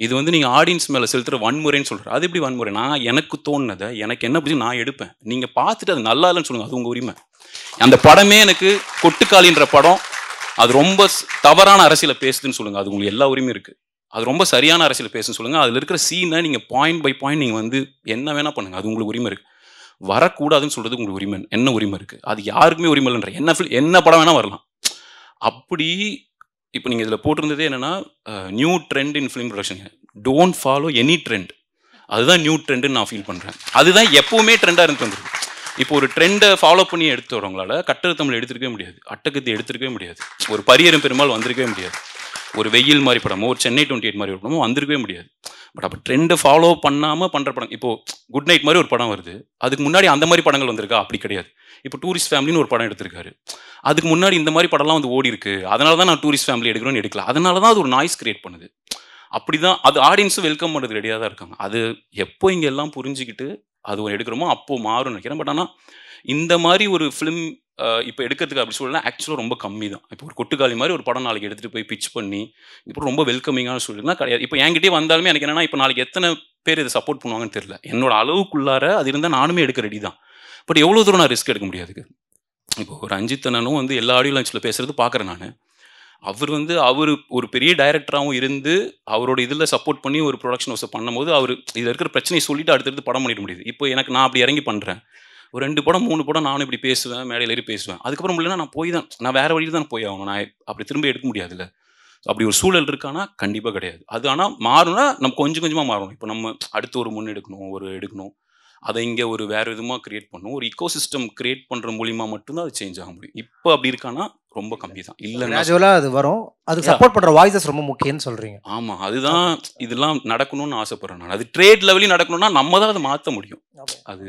இது நீங்கள் ஆடியன்ஸ் மேலே செலுத்துகிற வன்முறைன்னு சொல்கிறார். அது எப்படி வன்முறை? நான் எனக்கு தோணுனதை எனக்கு என்ன பிடிச்சி நான் எடுப்பேன், நீங்கள் பார்த்துட்டு அது நல்லா இல்லைன்னு சொல்லுங்கள், அது உங்கள் உரிமை. அந்த படமே எனக்கு கொட்டுக்காளின்ற படம் அது ரொம்ப தவறான அரசியலை பேசுதுன்னு சொல்லுங்கள், அது உங்களுக்கு எல்லா உரிமையும் இருக்குது. அது ரொம்ப சரியான அரசியல் பேசுன்னு சொல்லுங்கள். அதில் இருக்கிற சீனை நீங்கள் பாயிண்ட் பை பாயிண்ட் நீங்கள் என்ன வேணால் பண்ணுங்கள், அது உங்களுக்கு உரிமை இருக்குது. வரக்கூடாதுன்னு சொல்கிறது உங்களுக்கு உரிமை, என்ன உரிமை இருக்குது? அது யாருக்குமே உரிமை இல்லைன்ற என்ன படம் வேணால் வரலாம். அப்படி இப்போ நீங்கள் இதில் போட்டிருந்ததே என்னென்னா, new trend in film production, don't follow any trend. அதுதான் நியூ ட்ரெண்டுன்னு நான் ஃபீல் பண்ணுறேன். அதுதான் எப்போவுமே ட்ரெண்டாக இருந்து வந்துருக்கு. இப்போ ஒரு ட்ரெண்டை ஃபாலோ பண்ணி எடுத்து வரவங்களால கட்டர் தமிழ் எடுத்துருக்கவே முடியாது, அட்டகத்தி எடுத்துருக்கவே முடியாது, ஒரு பரியரும் பெருமாள் வந்திருக்கவே முடியாது, ஒரு வெயில் மாதிரி படமோ ஒரு சென்னை 28 மாதிரி ஒரு படமோ வந்திருக்கவே முடியாது. பட் அப்போ ட்ரெண்டை ஃபாலோ பண்ணாமல் பண்ணுற படம், இப்போது குட் நைட் மாதிரி ஒரு படம் வருது, அதுக்கு முன்னாடி அந்த மாதிரி படங்கள் வந்திருக்கா? அப்படி கிடையாது. இப்போ டூரிஸ்ட் ஃபேமிலின்னு ஒரு படம் எடுத்திருக்காரு, அதுக்கு முன்னாடி இந்த மாதிரி படம்லாம் ஓடி இருக்கு, அதனால தான் நான் டூரிஸ்ட் ஃபேமிலி எடுக்கிறோன்னு எடுக்கல, அதனால தான் அது ஒரு நாய்ஸ் கிரியேட் பண்ணுது. அப்படி தான் அது ஆடியன்ஸும் வெல்கம் பண்ணுறது ரெடியாக தான் இருக்காங்க. அது எப்போ இங்கே எல்லாம் புரிஞ்சுக்கிட்டு அது எடுக்கிறோமோ அப்போது மாறும்னு நினைக்கிறேன். பட் ஆனால் இந்த மாதிரி ஒரு ஃபிலிம் இப்போ எடுக்கிறதுக்கு அப்படி சொல்லலாம் ஆக்சுவலாக ரொம்ப கம்மி தான். இப்போ ஒரு கொட்டுக்காளி மாதிரி ஒரு படம் நாளைக்கு எடுத்துகிட்டு போய் பிச் பண்ணி இப்போ ரொம்ப வெல்கமிங்கான சூழ்நிலை கிடையாது. இப்போ என்கிட்டயே வந்தாலுமே எனக்கு என்னன்னா இப்போ நாளைக்கு எத்தனை பேர் இதை சப்போர்ட் பண்ணுவாங்கன்னு தெரியல. என்னோட அளவுக்குள்ளார அது இருந்தால் நானுமே எடுக்க ரெடி தான். பட் எவ்வளோ தூரம் நான் ரிஸ்க் எடுக்க முடியாதுக்கு. இப்போ ஒரு ரஞ்சித் அண்ணனும் வந்து எல்லா ஆடியோ லான்ச்சில் பேசுறது பார்க்குறேன் நான். அவர் ஒரு பெரிய டைரக்டராகவும் இருந்து அவரோட இதில் சப்போர்ட் பண்ணி ஒரு ப்ரொடக்ஷன் ஹவுஸை பண்ணும்போது அவர் இதில் இருக்கிற பிரச்சனையை சொல்லிட்டு அடுத்தடுத்து படம் பண்ணிட முடியுது. இப்போ எனக்கு நான் அப்படி இறங்கி பண்ணுறேன். ஒரு 2 படம் 3 படம் நானும் இப்படி பேசுவேன், மேடையில் ஏறி பேசுவேன். அதுக்கப்புறம் இல்லைன்னா நான் வேறு வழியில் தான் போய் ஆகணும். நான் அப்படி திரும்ப எடுக்க முடியாதுல்ல. அப்படி ஒரு சூழல் இருக்கானா கண்டிப்பாக கிடையாது. அது ஆனால் மாறும்னா நம்ம கொஞ்சம் கொஞ்சமாக மாறணும். இப்போ நம்ம அடுத்து ஒரு எடுக்கணும், அதை இங்கே ஒரு வேறு விதமாக கிரியேட் பண்ணணும். ஒரு இக்கோசிஸ்டம் கிரியேட் பண்ணுற மூலிமா மட்டும்தான் அது சேஞ்ச் ஆக முடியும். இப்போ அப்படி இருக்கானா ரொம்ப கம்மி தான். இல்லைன்னா அது வரும். அதுக்கு சப்போர்ட் பண்ணுற வாய்ஸஸ் ரொம்ப முக்கியம்னு சொல்கிறீங்க. ஆமாம், அதுதான் இதெல்லாம் நடக்கணும்னு ஆசைப்பட்றேன் நான். அது ட்ரேட் லெவலையும் நடக்கணும்னா நம்ம தான் அதை மாற்ற முடியும். அது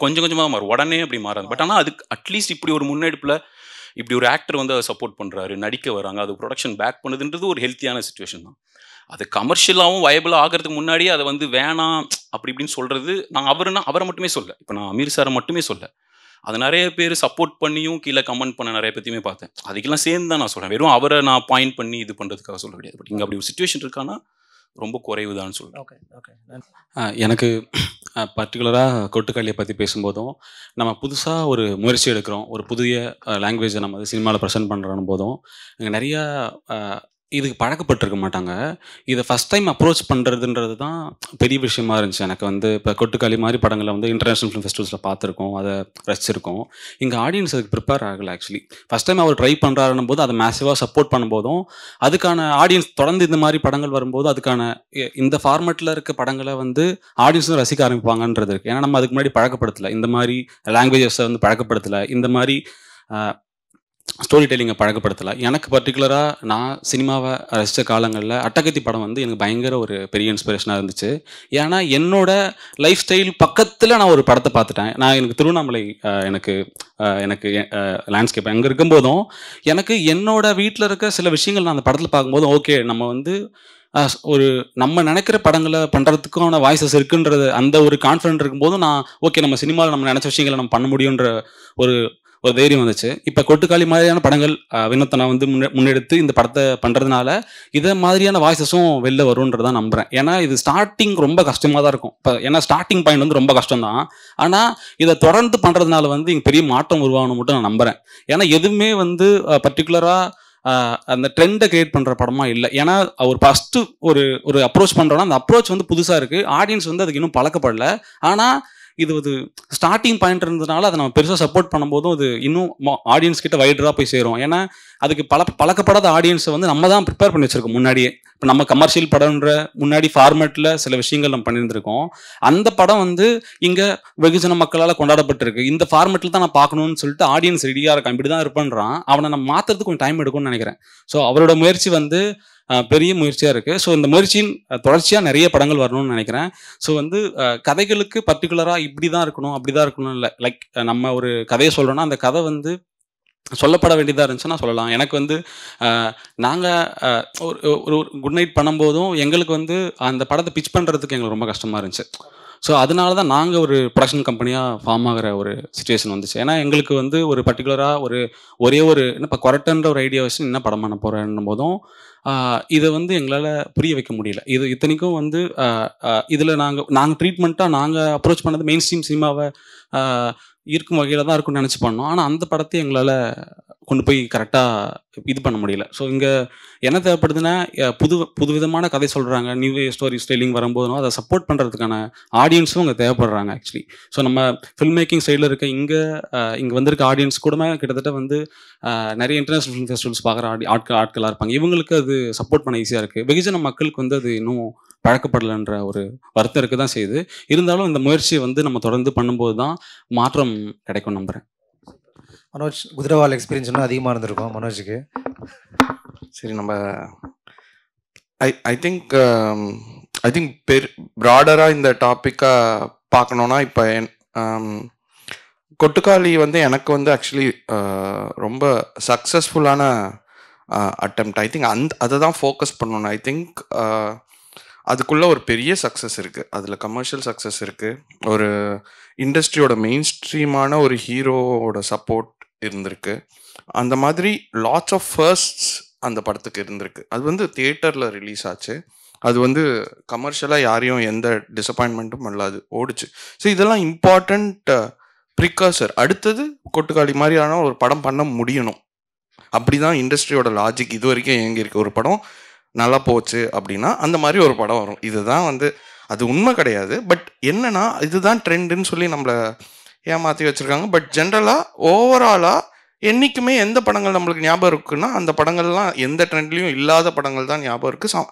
கொஞ்சம் கொஞ்சமாக மாறும், உடனே அப்படி மாறாது. பட் ஆனால் அதுக்கு அட்லீஸ்ட் இப்படி ஒரு முன்னெடுப்பில் இப்படி ஒரு ஆக்டர் வந்து அதை சப்போர்ட் பண்ணுறாரு, நடிக்க வராங்க, அது ப்ரொடக்ஷன் பேக் பண்ணுதுன்றது ஒரு ஹெல்த்தியான சுச்சுவேஷன் தான். அது கமர்ஷியலாகவும் வயபிளாக ஆகிறதுக்கு முன்னாடி அதை வந்து வேணாம் அப்படி இப்படின்னு சொல்கிறது அவரை மட்டுமே சொல்ல. இப்போ நான் அமீர் சாரை மட்டுமே சொல்ல. அது நிறைய பேர் சப்போர்ட் பண்ணியும் கீழே கமெண்ட் பண்ண நிறைய பற்றியுமே பார்த்தேன். அதுக்கெல்லாம் சேர்ந்து தான் நான் சொல்கிறேன். வெறும் அவரை நான் பாயிண்ட் பண்ணி இது பண்ணுறதுக்காக சொல்ல கிடையாது. பட் இங்கே அப்படி ஒரு சுச்சுவேஷன் இருக்கான்னா ரொம்ப குறைவுதான்னு சொல்கிறேன். எனக்கு பர்டிகுலராக கொட்டுக்காளியை பற்றி பேசும்போதும் நம்ம புதுசாக ஒரு முயற்சி எடுக்கிறோம், ஒரு புதிய லாங்குவேஜை நம்ம வந்து சினிமாவில் ப்ரெசென்ட் பண்ணுறோம் போதும் இங்கே நிறையா இதுக்கு பழக்கப்பட்டிருக்க மாட்டாங்க. இதை ஃபஸ்ட் டைம் அப்ரோச் பண்ணுறதுன்றது தான் பெரிய விஷயமா இருந்துச்சு எனக்கு. வந்து இப்போ கொட்டுக்காளி மாதிரி படங்களை வந்து இன்டர்நேஷ்னல் ஃபிலிம் ஃபெஸ்டிவல்ஸில் பார்த்துருக்கோம், அதை ரசிச்சிருக்கோம். இங்கே ஆடியன்ஸ் அதுக்கு ப்ரிப்பேர் ஆகலை. ஆக்சுவலி ஃபஸ்ட் டைம் அவர் ட்ரை பண்ணுறாருன்னும் போது அதை மேசிவாக சப்போர்ட் பண்ணும்போதும் அதுக்கான ஆடியன்ஸ் தொடர்ந்து இந்த மாதிரி படங்கள் வரும்போது அதுக்கான இந்த ஃபார்மேட்டில் இருக்க படங்களை வந்து ஆடியன்ஸும் ரசிக்க ஆரம்பிப்பாங்கன்றது இருக்குது. ஏன்னா நம்ம அதுக்கு முன்னாடி பழக்கப்படுத்தலை, இந்த மாதிரி லாங்குவேஜஸை வந்து பழக்கப்படுத்தலை, இந்த மாதிரி ஸ்டோரி டெல்லிங்கை பழக்கப்படுத்தலை. எனக்கு பர்டிகுலராக நான் சினிமாவை ரசித்த காலங்களில் அட்டகத்தி படம் வந்து எனக்கு பயங்கர ஒரு பெரிய இன்ஸ்பிரேஷனாக இருந்துச்சு. ஏன்னா என்னோட லைஃப் ஸ்டைல் பக்கத்தில் நான் ஒரு படத்தை பார்த்துட்டேன். நான் எனக்கு திருவண்ணாமலை எனக்கு லேண்ட்ஸ்கேப் அங்கே இருக்கும்போதும் எனக்கு என்னோட வீட்டில் இருக்க சில விஷயங்கள் நான் அந்த படத்தில் பார்க்கும்போதும் ஓகே நம்ம வந்து ஒரு நம்ம நினைக்கிற படங்களை பண்ணுறதுக்கான வாய்ஸஸ் இருக்குன்றது அந்த ஒரு கான்ஃபிடென்ட் இருக்கும்போதும் நான் ஓகே நம்ம சினிமாவில் நம்ம நினச்ச விஷயங்களை நம்ம பண்ண முடியுன்ற ஒரு தைரியம் வந்துச்சு. இப்போ கொட்டுக்காளி மாதிரியான படங்கள் வினோத்தனை வந்து முன்னெடுத்து இந்த படத்தை பண்ணுறதுனால இதை மாதிரியான வாய்ஸஸும் வெளில வரும்ன்றதான் நம்புகிறேன். ஏன்னா இது ஸ்டார்டிங் ரொம்ப கஷ்டமாக தான் இருக்கும். இப்போ ஏன்னா ஸ்டார்டிங் பாயிண்ட் வந்து ரொம்ப கஷ்டம் தான். ஆனால் இதை தொடர்ந்து பண்ணுறதுனால வந்து இங்கே பெரிய மாற்றம் உருவாகணும் மட்டும் நான் நம்புகிறேன். ஏன்னா எதுவுமே வந்து பர்டிகுலராக அந்த ட்ரெண்டை கிரியேட் பண்ணுற படமா இல்லை. ஏன்னா ஒரு ஃபஸ்ட்டு ஒரு அப்ரோச் பண்ணுறோன்னா அந்த அப்ரோச் வந்து புதுசாக இருக்குது, ஆடியன்ஸ் வந்து அதுக்கு இன்னும் பழக்கப்படலை. ஆனால் இது ஒரு ஸ்டார்டிங் பாயிண்ட் இருந்ததுனால அதை நம்ம பெருசாக சப்போர்ட் பண்ணும்போதும் அது இன்னும் ஆடியன்ஸ் கிட்ட வைடராக போய் சேரும். ஏன்னா அதுக்கு பழக்கப்படாத ஆடியன்ஸை வந்து நம்ம தான் ப்ரிப்பேர் பண்ணி வச்சிருக்கோம் முன்னாடியே. இப்போ நம்ம கமர்ஷியல் படம்ன்ற முன்னாடி ஃபார்மேட்டில் சில விஷயங்கள் நம்ம பண்ணியிருந்திருக்கோம். அந்த படம் வந்து இங்கே வெகுஜன மக்களால் கொண்டாடப்பட்டிருக்கு. இந்த ஃபார்மேட்டில் தான் நான் பார்க்கணும்னு சொல்லிட்டு ஆடியன்ஸ் ரெடியாக இருக்கான், இப்படி தான் இருப்பான்றான். அவனை நம்ம மாற்றுறதுக்கு கொஞ்சம் டைம் எடுக்கும்னு நினைக்கிறேன். ஸோ அவரோட முயற்சி வந்து பெரிய முயற்சியாக இருக்குது. ஸோ இந்த முயற்சியின் தொடர்ச்சியாக நிறைய படங்கள் வரணும்னு நினைக்கிறேன். ஸோ வந்து கதைகளுக்கு பர்டிகுலராக இப்படி தான் இருக்கணும் அப்படி தான் இருக்கணும் இல்லை. லைக் நம்ம ஒரு கதையை சொல்கிறோன்னா அந்த கதை வந்து சொல்லப்பட வேண்டியதாக இருந்துச்சுன்னா சொல்லலாம். எனக்கு வந்து நாங்கள் ஒரு குட் நைட் பண்ணும்போதும் எங்களுக்கு வந்து அந்த படத்தை பிச் பண்ணுறதுக்கு எங்களுக்கு ரொம்ப கஷ்டமாக இருந்துச்சு. ஸோ அதனால தான் நாங்கள் ஒரு ப்ரொடக்ஷன் கம்பெனியாக ஃபார்ம் ஆகிற ஒரு சுச்சுவேஷன் வந்துச்சு. ஏன்னா எங்களுக்கு வந்து ஒரு பர்டிகுலராக ஒரே ஒரு இப்போ கொரட்டன்ற ஒரு ஐடியா வச்சு என்ன படம் பண்ண போகிறேன்னும் போதும் இதை வந்து எங்களால் புரிய வைக்க முடியல. இது இத்தனைக்கும் வந்து இதில் நாங்கள் ட்ரீட்மெண்ட்டாக நாங்கள் அப்ரோச் பண்ணது மெயின் ஸ்ட்ரீம் சினிமாவை இருக்கும் வகையில் தான் இருக்கும்னு நினச்சி பண்ணோம். ஆனால் அந்த படத்தை எங்களால் கொண்டு போய் கரெக்டாக இது பண்ண முடியல. ஸோ இங்கே என்ன தேவைப்படுதுன்னா புது விதமான கதை சொல்கிறாங்க, நியூ ஸ்டோரி ஸ்டைலிங் வரும்போதும் அதை சப்போர்ட் பண்ணுறதுக்கான ஆடியன்ஸும் அங்கே தேவைப்படுறாங்க ஆக்சுவலி. ஸோ நம்ம ஃபில்ம் மேக்கிங் சைடில் இருக்க இங்கே வந்திருக்க ஆடியன்ஸ் கூட கிட்டத்தட்ட வந்து நிறைய இன்டர்நேஷ்னல் ஃபிலிம் ஃபெஸ்டிவல்ஸ் பார்க்குற ஆட்களாக இருப்பாங்க. இவங்களுக்கு அது சப்போர்ட் பண்ண ஈஸியாக இருக்குது. வெகுஜன மக்களுக்கு வந்து அது இன்னும் பழக்கப்படலைன்ற ஒரு வருத்தம் இருக்க தான் செய்யுது. இருந்தாலும் இந்த முயற்சியை வந்து நம்ம தொடர்ந்து பண்ணும்போது தான் மாற்றம் கிடைக்கும் நம்புகிறேன். மனோஜ், குதிரவால் எக்ஸ்பீரியன்ஸ் இன்னும் அதிகமாக இருந்திருக்கும் மனோஜுக்கு. சரி, நம்ம ஐ திங்க் ப்ராடராக இந்த டாப்பிக்கை பார்க்கணுன்னா இப்போ கொட்டுக்காளி வந்து எனக்கு வந்து ஆக்சுவலி ரொம்ப சக்ஸஸ்ஃபுல்லான அட்டெம்ப்ட். ஐ திங்க் அதை தான் ஃபோக்கஸ் பண்ணணும். ஐ திங்க் அதுக்குள்ளே ஒரு பெரிய சக்ஸஸ் இருக்குது, அதில் கமர்ஷியல் சக்ஸஸ் இருக்குது, ஒரு இண்டஸ்ட்ரியோட மெயின் ஸ்ட்ரீமான ஒரு ஹீரோவோட சப்போர்ட் இருந்திருக்கு. அந்த மாதிரி லாட்ஸ் ஆஃப் ஃபர்ஸ்ட்ஸ் அந்த படத்துக்கு இருந்திருக்கு. அது வந்து தியேட்டரில் ரிலீஸ் ஆச்சு. அது வந்து கமர்ஷியலாக யாரையும் எந்த டிசப்பாயின்மெண்ட்டும் இல்லாது ஓடிச்சு. ஸோ இதெல்லாம் இம்பார்ட்டண்ட் ப்ரிகாசர். அடுத்தது கொட்டுக்காளி மாதிரியான ஒரு படம் பண்ண முடியணும். அப்படி தான் இண்டஸ்ட்ரியோட லாஜிக் இது வரைக்கும் இயங்கியிருக்கு. ஒரு படம் நல்லா போச்சு அப்படின்னா அந்த மாதிரி ஒரு படம் வரும். இதுதான் வந்து அது உண்மை கிடையாது. பட் என்னன்னா இதுதான் ட்ரெண்டுன்னு சொல்லி நம்மளை ஏமாற்றி வச்சுருக்காங்க. பட் ஜென்ரலாக ஓவராலாக என்றைக்குமே எந்த படங்கள் நம்மளுக்கு ஞாபகம் இருக்குன்னா அந்த படங்கள்லாம் எந்த ட்ரெண்ட்லேயும் இல்லாத படங்கள் தான் ஞாபகம் இருக்குது.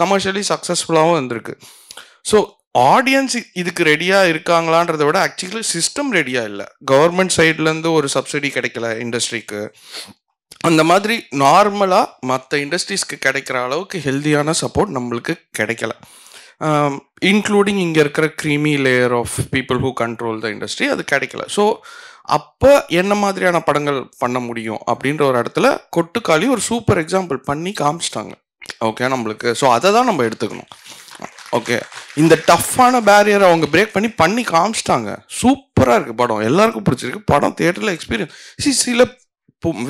கமர்ஷியலி சக்ஸஸ்ஃபுல்லாகவும் இருந்திருக்கு. ஸோ ஆடியன்ஸ் இதுக்கு ரெடியாக இருக்காங்களான்றதை விட ஆக்சுவலி சிஸ்டம் ரெடியாக இல்லை. கவர்மெண்ட் சைட்லேருந்து ஒரு சப்சிடி கிடைக்கல இண்டஸ்ட்ரிக்கு. அந்த மாதிரி நார்மலாக மற்ற இண்டஸ்ட்ரீஸ்க்கு கிடைக்கிற அளவுக்கு ஹெல்தியான சப்போர்ட் நம்மளுக்கு கிடைக்கல. இன்க்ளூடிங் இங்கே இருக்கிற creamy layer of people who control the industry அது கிடைக்கல. ஸோ அப்போ என்ன மாதிரியான படங்கள் பண்ண முடியும் அப்படின்ற ஒரு இடத்துல கொட்டுக்காளி ஒரு சூப்பர் எக்ஸாம்பிள் பண்ணி காமிச்சிட்டாங்க. ஓகே நம்மளுக்கு. ஸோ அதை தான் நம்ம எடுத்துக்கணும். ஓகே இந்த டஃப்பான பேரியரை அவங்க பிரேக் பண்ணி காமிச்சிட்டாங்க. சூப்பராக இருக்குது படம். எல்லாருக்கும் பிடிச்சிருக்கு படம். தியேட்டரில் எக்ஸ்பீரியன்ஸ். சில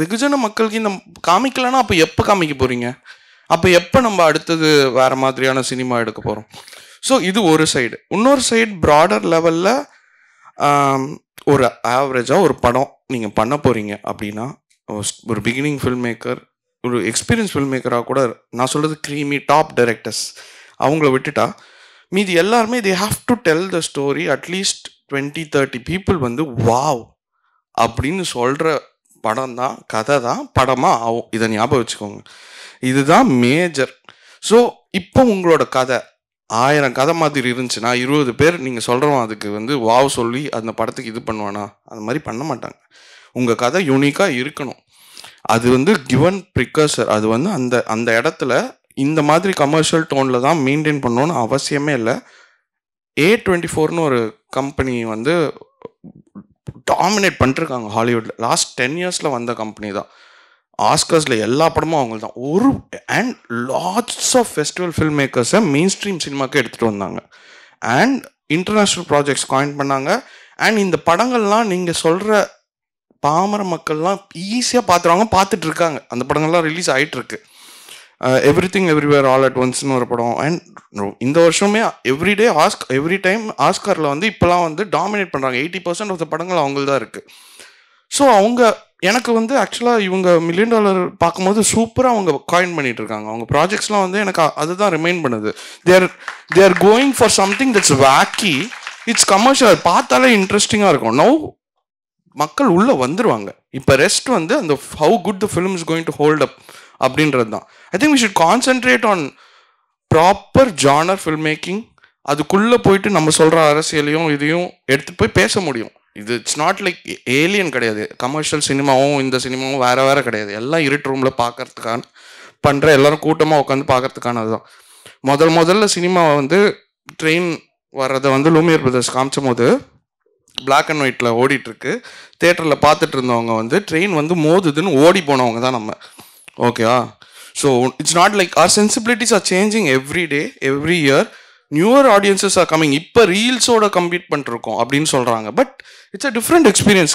வெகுஜன மக்களுக்கு இந்த காமிக்கலன்னா அப்போ எப்போ காமிக்க போகிறீங்க? அப்போ எப்போ நம்ம அடுத்தது வேறு மாதிரியான சினிமா எடுக்க போகிறோம்? ஸோ இது ஒரு சைடு. இன்னொரு சைடு ப்ராடர் லெவலில் ஒரு ஆவரேஜாக ஒரு படம் நீங்கள் பண்ண போகிறீங்க அப்படின்னா ஒரு பிகினிங் ஃபில்ம் மேக்கர், ஒரு எக்ஸ்பீரியன்ஸ் ஃபில்ம் மேக்கராக கூட, நான் சொல்கிறது க்ரீமி டாப் டைரக்டர்ஸ், அவங்கள விட்டுட்டா மீதி எல்லாருமே they have to tell the story. At least 20-30 people வந்து வாவ் அப்படின்னு சொல்கிற படம் தான், கதை தான் படமாக ஆகும். இதை ஞாபகம் வச்சுக்கோங்க. இதுதான் மேஜர். ஸோ இப்போ உங்களோட கதை 1000 கதை மாதிரி இருந்துச்சுன்னா 20 பேர் நீங்கள் சொல்கிறோம் அதுக்கு வந்து வாவ் சொல்லி அந்த படத்துக்கு இது பண்ணுவானா? அந்த மாதிரி பண்ண மாட்டாங்க. உங்கள் கதை யூனிக்காக இருக்கணும். அது வந்து கிவன் ப்ரிகர்சர். அது வந்து அந்த அந்த இடத்துல இந்த மாதிரி கமர்ஷியல் டோனில் தான் மெயின்டைன் பண்ணணும்னு அவசியமே இல்லை. A24ன்னு ஒரு கம்பெனி வந்து டாமினேட் பண்ணிருக்காங்க ஹாலிவுட்டில். லாஸ்ட் 10 இயர்ஸில் வந்த கம்பெனி தான். ஆஸ்கர்ஸில் எல்லா படமும் அவங்க தான். And lots of festival film மேக்கர்ஸை மெயின் ஸ்ட்ரீம் சினிமாவுக்கு எடுத்துகிட்டு வந்தாங்க. அண்ட் இன்டர்நேஷ்னல் ப்ராஜெக்ட்ஸ் காயின் பண்ணாங்க. அண்ட் இந்த படங்கள்லாம் நீங்கள் சொல்கிற பாமர மக்கள்லாம் ஈஸியாக பார்த்துட்டு இருக்காங்க. அந்த படங்கள்லாம் ரிலீஸ் ஆகிட்டுருக்கு. எவ்ரிதிங் எவ்ரிவேர் ஆல் அட் ஒன்ஸ்னு ஒரு படம். அண்ட் இந்த வருஷமே எவ்ரி டைம் ஆஸ்காரில் வந்து இப்போலாம் வந்து டாமினேட் பண்ணுறாங்க. 80% ஆஃப் த படங்கள் அவங்களுக்கு தான் இருக்குது. ஸோ அவங்க எனக்கு வந்து ஆக்சுவலாக இவங்க $1 million பார்க்கும்போது சூப்பராக அவங்க காயின் பண்ணிட்டு இருக்காங்க. அவங்க ப்ராஜெக்ட்ஸ்லாம் வந்து எனக்கு அதுதான் ரிமைண்ட் பண்ணுது. They're going for something that's wacky. It's commercial. பார்த்தாலே இன்ட்ரெஸ்டிங்காக இருக்கும். நோ மக்கள் உள்ளே வந்துடுவாங்க. இப்போ ரெஸ்ட் வந்து அந்த how good the film is going to hold up அப்படின்றது தான். I think we should concentrate on proper genre film making. அதுக்குள்ளே போயிட்டு நம்ம சொல்கிற அரசியலையும் இதையும் எடுத்துகிட்டு போய் பேச முடியும். இது இட்ஸ் நாட் லைக் ஏலியன் கிடையாது. கமர்ஷியல் சினிமாவும் இந்த சினிமாவும் வேறு கிடையாது. எல்லாம் இருட்டு ரூமில் பார்க்கறதுக்கான பண்ணுற, எல்லாரும் கூட்டமாக உட்காந்து பார்க்கறதுக்கானது தான். முதல்ல சினிமாவை வந்து ட்ரெயின் வர்றதை வந்து லூமியர் பிரதர்ஸ் காமிச்சும் போது பிளாக் அண்ட் ஒயிட்டில் ஓடிட்டுருக்கு. தேட்டரில் பார்த்துட்டு இருந்தவங்க வந்து ட்ரெயின் வந்து மோதுதுன்னு ஓடி போனவங்க தான் நம்ம. ஓகேவா? So it's not like our sensibilities are changing every day, every year. Newer audiences are coming. இப்போ ரீல்ஸோட கம்பீட் பண்ணிருக்கோம் அப்படின்னு சொல்கிறாங்க. But it's a different experience.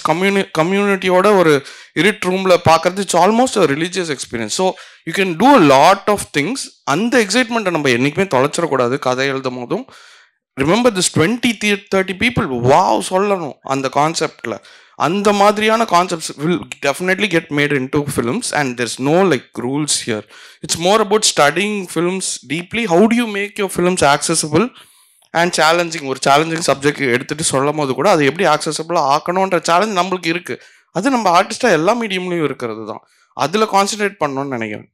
கம்யூனிட்டியோட ஒரு இருட் ரூமில் பார்க்குறது it's almost a religious experience. So you can do a lot of things. அந்த எக்ஸைட்மெண்ட்டை நம்ம என்றைக்குமே தொலைச்சிடக்கூடாது. கதை எழுதும் போதும் ரிமெம்பர் திஸ் 20-30 பீப்புள் வாவ் சொல்லணும் அந்த கான்செப்டில். அந்த மாதிரியான concepts will definitely get made into films, and there's no like rules here. It's more about studying films deeply. How do you make your films accessible and challenging? ஒரு சேலஞ்சிங் சப்ஜெக்ட் எடுத்துகிட்டு சொல்லும் போது கூட அது எப்படி ஆக்சசபிளாக ஆக்கணுன்ற சேலஞ்ச் நம்மளுக்கு இருக்குது. அது நம்ம ஆர்டிஸ்டாக எல்லா மீடியம்லையும் இருக்கிறது தான். அதில் கான்சென்ட்ரேட் பண்ணணும்னு நினைக்கிறேன்.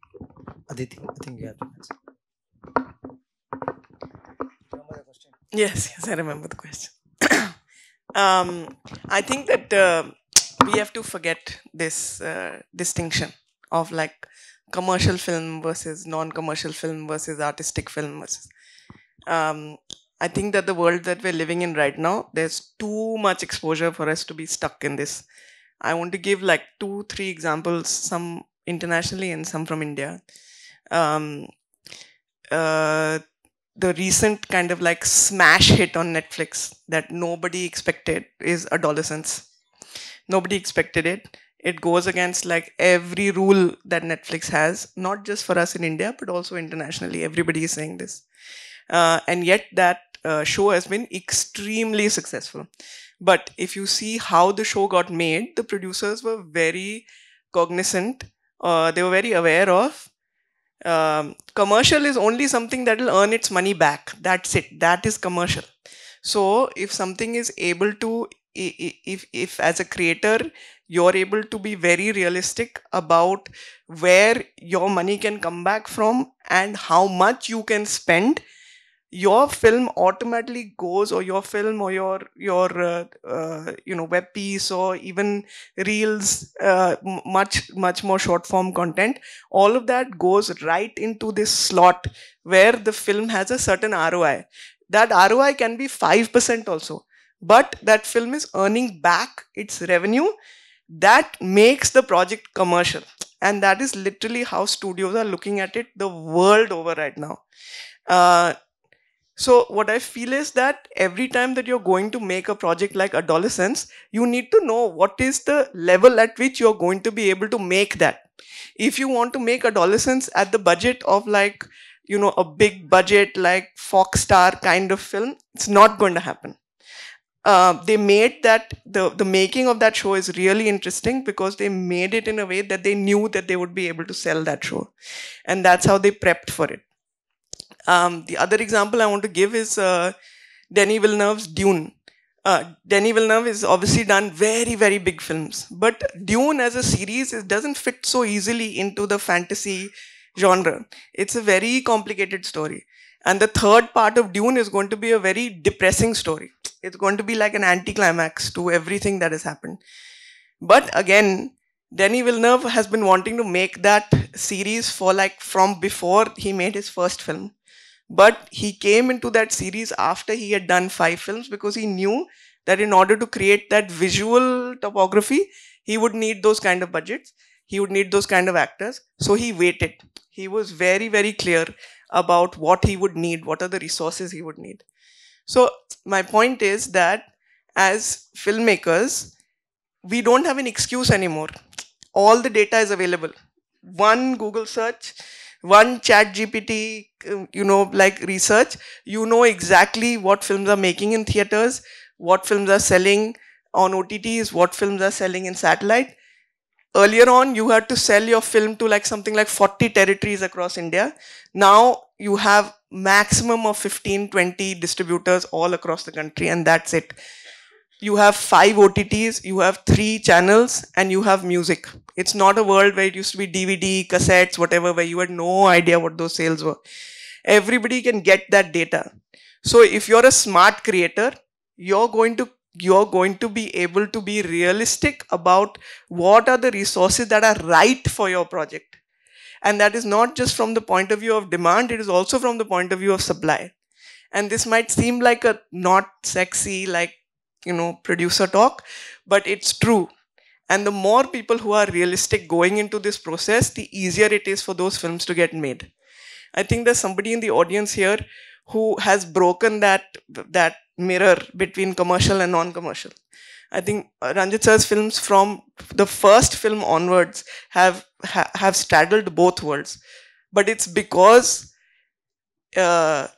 Yes, I remember the question. I think that we have to forget this distinction of like commercial film versus non-commercial film versus artistic film versus. I think that the world that we're living in right now, there's too much exposure for us to be stuck in this. I want to give like 2-3 examples, some internationally and some from India. The recent kind of like smash hit on Netflix that nobody expected is Adolescence. Nobody expected it. It goes against like every rule that Netflix has, not just for us in India, but also internationally. Everybody is saying this. And yet that show has been extremely successful. But if you see how the show got made, the producers were very cognizant. They were very aware of commercial is only something that will earn its money back. That's it. That is commercial. So if something is able to, if as a creator you're able to be very realistic about where your money can come back from and how much you can spend, your film automatically goes, or your film or your web piece or even reels, much more short form content, all of that goes right into this slot where the film has a certain ROI. That ROI can be 5% also, but that film is earning back its revenue. That makes the project commercial, and that is literally how studios are looking at it the world over right now. So what I feel is that every time that you're going to make a project like Adolescence, you need to know what is the level at which you're going to be able to make that. If you want to make Adolescence at the budget of like, a big budget like Fox Star kind of film, it's not going to happen. They made that, the making of that show is really interesting because they made it in a way that they knew that they would be able to sell that show. And that's how they prepped for it. The other example I want to give is Denis Villeneuve's Dune. Denis Villeneuve has obviously done very, very big films, but Dune as a series, it doesn't fit so easily into the fantasy genre. It's a very complicated story. And the third part of Dune is going to be a very depressing story. It's going to be like an anticlimax to everything that has happened. But again, Denis Villeneuve has been wanting to make that series from before he made his first film. But he came into that series after he had done 5 films because he knew that in order to create that visual topography, he would need those kind of budgets. He would need those kind of actors. So he waited. He was very, very clear about what he would need, what are the resources he would need. So my point is that as filmmakers, we don't have an excuse anymore. All the data is available. One Google search, one ChatGPT, research, you know exactly what films are making in theaters, what films are selling on OTTs, what films are selling in satellite. Earlier on, you had to sell your film to something like 40 territories across India. Now you have maximum of 15, 20 distributors all across the country, and that's it. You have 5 OTTs, you have 3 channels, and you have music. It's not a world where it used to be DVD, cassettes, whatever, where you had no idea what those sales were. Everybody can get that data. So if you're a smart creator, you're going to be able to be realistic about what are the resources that are right for your project. And that is not just from the point of view of demand, it is also from the point of view of supply. And this might seem like a not sexy, producer talk, but it's true. And the more people who are realistic going into this process, the easier it is for those films to get made. I think there's somebody in the audience here who has broken that mirror between commercial and non-commercial. I think Ranjit sir's films from the first film onwards have straddled both worlds. But it's because when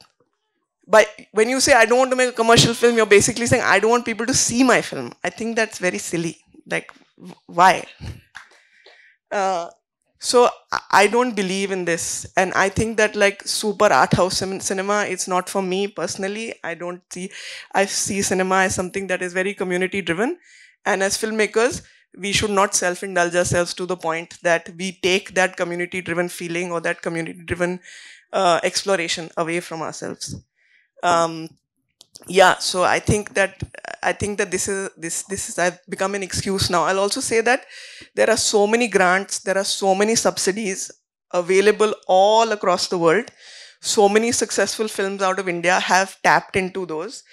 you say I don't want to make a commercial film, you're basically saying I don't want people to see my film. I think that's very silly. Why? So I don't believe in this, and I think that super art house cinema, it's not for me personally. I see cinema as something that is very community driven, and as filmmakers, we should not self-indulge ourselves to the point that we take that community driven feeling or that community driven exploration away from ourselves. So I think that this is I've become an excuse now. I'll also say that there are so many grants, there are so many subsidies available all across the world. So many successful films out of India have tapped into those.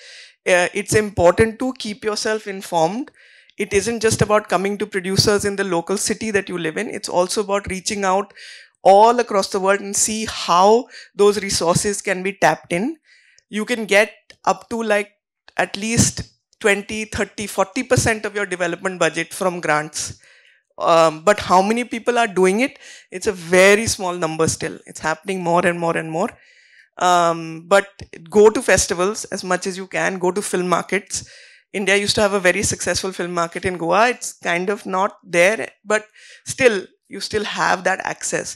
It's important to keep yourself informed. It isn't just about coming to producers in the local city that you live in. It's also about reaching out all across the world and see how those resources can be tapped in. You can get up to at least 20, 30, 40% of your development budget from grants but how many people are doing it? It's a very small number still. It's happening more and more and more. But go to festivals as much as you can. Go to film markets. India used to have a very successful film market in Goa. It's kind of not there, but still, you still have that access.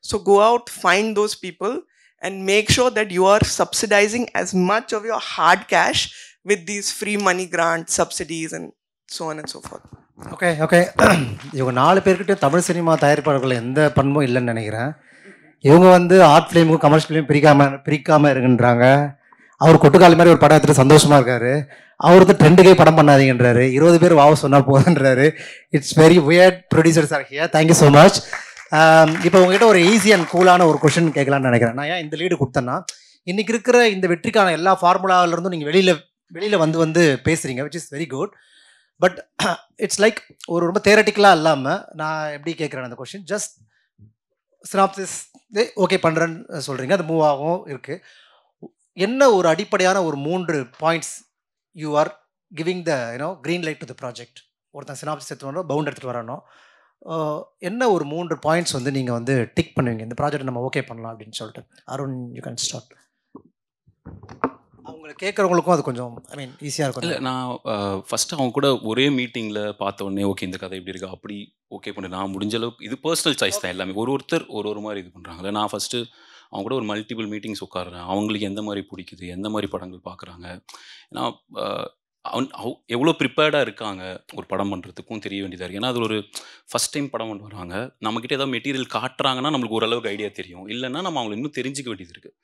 So go out, find those people, and make sure that you are subsidizing as much of your hard cash with these free money grants, subsidies, and so on and so forth. Okay okay இவங்க 4 பேர்கிட்ட தமிழ் சினிமா தயாரிப்பாளர்கள் எந்த பண்பும் இல்லைன்னு நினைக்கிறேன். இவங்க வந்து ஆர்ட் ஃபிலிமுக்கும் கமர்ஷியல் ஃபிலிம் பிரிக்காமல் இருக்குன்றாங்க. அவர் கொட்டுக்காலி மாதிரி ஒரு படம் எடுத்துட்டு சந்தோஷமாக இருக்காரு. அவர் வந்து 2K படம் பண்ணாதீங்கன்றாரு. 20 பேர் வாவ சொன்னால் போதுன்றாரு. It's very weird. Producers are here. Thank you so much. இப்போ உங்ககிட்ட ஒரு ஈஸி அண்ட் கூலான ஒரு கொஷின் கேட்கலான்னு நினைக்கிறேன். நான் ஏன் இந்த லீடு கொடுத்தேன்னா, இன்றைக்கி இருக்கிற இந்த வெற்றிக்கான எல்லா ஃபார்முலாவிலிருந்தும் நீங்கள் வெளியில் வந்து பேசுகிறீங்க, which is very good. But it's like ஒரு ரொம்ப தியரட்டிக்கலாக இல்லாமல், நான் எப்படி கேட்குறேன் அந்த கொஷின், ஜஸ்ட் சினாப்சிஸ் ஓகே பண்ணுறேன்னு சொல்கிறீங்க, அது மூவ் ஆகும் இருக்குது. என்ன ஒரு அடிப்படையான ஒரு 3 points you are giving the green light to the project? ஒருத்தன் சினாப்சிஸ் எடுத்துகிட்டு வரணும், பவுண்ட் எடுத்துகிட்டு வரணும். என்ன ஒரு 3 பாயிண்ட்ஸ் வந்து நீங்கள் வந்து டிக் பண்ணுவீங்க, இந்த ப்ராஜெக்ட் நம்ம ஓகே பண்ணலாம் அப்படின்னு சொல்லிட்டு? Arun, you can start. அவங்களை கேட்குறவங்களுக்கும் அது கொஞ்சம் ஈஸியாக இருக்கும். இல்லை, நான் ஃபஸ்ட்டு அவங்க கூட ஒரே மீட்டிங்கில் பார்த்த உடனே ஓகே இந்த கதை எப்படி இருக்கா அப்படி ஓகே பண்ணு. நான் முடிஞ்ச அளவுக்கு இது பர்சனல் சாய்ஸ் தான் எல்லாமே. ஒருத்தர் ஒரு மாதிரி இது பண்ணுறாங்களே. நான் ஃபஸ்ட்டு அவங்க கூட ஒரு மல்டிபிள் மீட்டிங்ஸ் உட்காடுறேன். அவங்களுக்கு எந்த மாதிரி பிடிக்குது, எந்த மாதிரி படங்கள் பார்க்குறாங்க, ஏன்னா எவ்வளோ ப்ரிப்பேர்டாக இருக்காங்க ஒரு படம் பண்ணுறதுக்கும் தெரிய வேண்டியதாக இருக்குது. ஏன்னா அது ஒரு ஃபஸ்ட் டைம் படம் கொண்டு வராங்க. நம்மக்கிட்ட ஏதாவது மெட்டீரியல் காட்டுறாங்கன்னா நம்மளுக்கு ஓரளவுக்கு ஐடியா தெரியும், இல்லைன்னா நம்ம அவங்களை இன்னும் தெரிஞ்சிக்க வேண்டியது இருக்குது.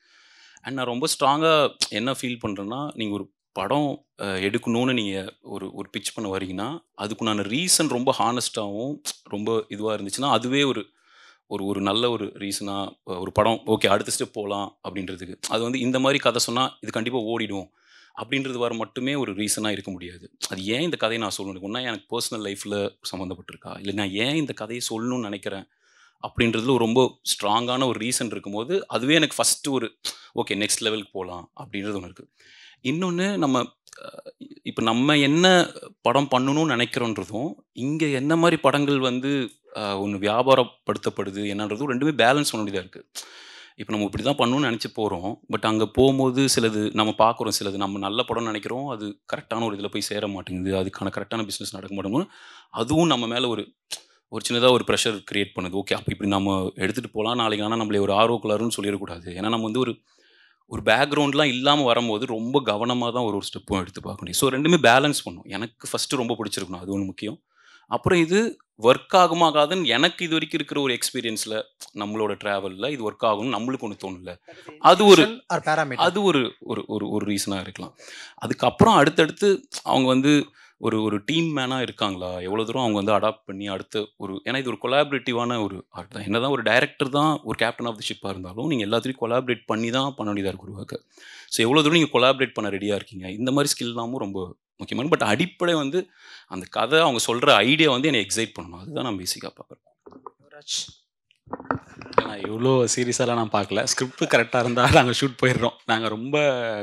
அண்ட் நான் ரொம்ப ஸ்ட்ராங்காக என்ன ஃபீல் பண்ணுறேன்னா, நீங்கள் ஒரு படம் எடுக்கணும்னு நீங்கள் ஒரு பிட்ச் பண்ண வரீங்கன்னா அதுக்குண்டான ரீசன் ரொம்ப ஹானஸ்ட்டாகவும் ரொம்ப இதுவாக இருந்துச்சுன்னா அதுவே ஒரு நல்ல ஒரு ரீசனாக ஒரு படம் ஓகே அடுத்த ஸ்டெப் போகலாம் அப்படின்றதுக்கு. அது வந்து இந்த மாதிரி கதை சொன்னால் இது கண்டிப்பாக ஓடிடும் அப்படின்றது வர மட்டுமே ஒரு ரீசனாக இருக்க முடியாது. அது ஏன் இந்த கதையை நான் சொல்லணும், ஒன்றா எனக்கு பர்சனல் லைஃப்பில் சம்மந்தப்பட்டிருக்கா, இல்லை நான் ஏன் இந்த கதையை சொல்லணும்னு நினைக்கிறேன் அப்படின்றதுல ரொம்ப ஸ்ட்ராங்கான ஒரு ரீசன் இருக்கும்போது அதுவே எனக்கு ஃபஸ்ட்டு ஒரு ஓகே நெக்ஸ்ட் லெவலுக்கு போகலாம் அப்படின்றது ஒன்று இருக்குது. இன்னொன்று, இப்போ நம்ம என்ன படம் பண்ணணும்னு நினைக்கிறோன்றதும் இங்கே என்ன மாதிரி படங்கள் வந்து ஒன்று வியாபாரப்படுத்தப்படுது என்னன்றதும் ரெண்டுமே பேலன்ஸ் பண்ண வேண்டியதாக இருக்குது. இப்போ நம்ம இப்படி தான் பண்ணணும்னு நினச்சி போகிறோம், பட் அங்கே போகும்போது சிலது நம்ம பார்க்குறோம், சிலது நம்ம நல்ல படம்னு நினைக்கிறோம், அது கரெக்டான ஒரு இதில் போய் சேர மாட்டேங்குது, அதுக்கான கரெக்டான பிஸ்னஸ் நடக்க மாட்டேங்குது. அதுவும் நம்ம மேலே ஒரு சின்னதாக ஒரு ப்ரெஷர் க்ரியேட் பண்ணுது. ஓகே அப்போ இப்படி நம்ம எடுத்துகிட்டு போகலாம், நாளைக்கு ஆனால் நம்மளே ஒரு ஆர்வக்குள்ளாருன்னு சொல்லிடக்கூடாது. ஏன்னா நம்ம வந்து ஒரு பேக்ரவுண்ட்லாம் இல்லாமல் வரும்போது ரொம்ப கவனமாக தான் ஒரு ஸ்டெப்பும் எடுத்து பார்க்க முடியும். ஸோ ரெண்டுமே பேலன்ஸ் பண்ணும். எனக்கு ஃபஸ்ட்டு ரொம்ப பிடிச்சிருக்கணும், அது ஒன்று முக்கியம். அப்புறம் இது ஒர்க் ஆகுமாகாதுன்னு எனக்கு இது வரைக்கும் இருக்கிற ஒரு எக்ஸ்பீரியன்ஸில் நம்மளோட ட்ராவலில் இது ஒர்க் ஆகும்னு நம்மளுக்கு ஒன்று தோணல. அது ஒரு ரீசனாக இருக்கலாம். அதுக்கப்புறம் அடுத்தடுத்து அவங்க வந்து ஒரு டீம் மேனாக இருக்காங்களா, எவ்வளோ தூரம் அவங்க வந்து அடாப்ட் பண்ணி அடுத்த ஏன்னா இது ஒரு கொலாபரேட்டிவான ஒரு ஆர்ட் தான். என்ன தான் ஒரு டைரக்டர் தான் ஒரு கேப்டன் ஆஃப் தி ஷிப்பாக இருந்தாலும் நீங்கள் எல்லாத்தையும் கொலாபரேட் பண்ணி தான் பண்ண வேண்டியதாக இருக்கு ஒரு ஒர்க்கு. ஸோ எவ்வளோ தூரம் நீங்கள் கொலாபரேட் பண்ண ரெடியாக இருக்கீங்க, இந்த மாதிரி ஸ்கில்லாமும் ரொம்ப முக்கியமான. பட் அடிப்படை வந்து அந்த கதை அவங்க சொல்கிற ஐடியா வந்து என்னை எக்ஸைட் பண்ணணும், அதுதான் நான் பேசிக்காக பார்க்குறேன். நான் இவ்வளோ சீரியஸாலாம் நான் பார்க்கல. ஸ்கிரிப்ட் கரெக்டாக இருந்தால் நாங்கள் ஷூட் போயிடுறோம். நாங்கள் ரொம்ப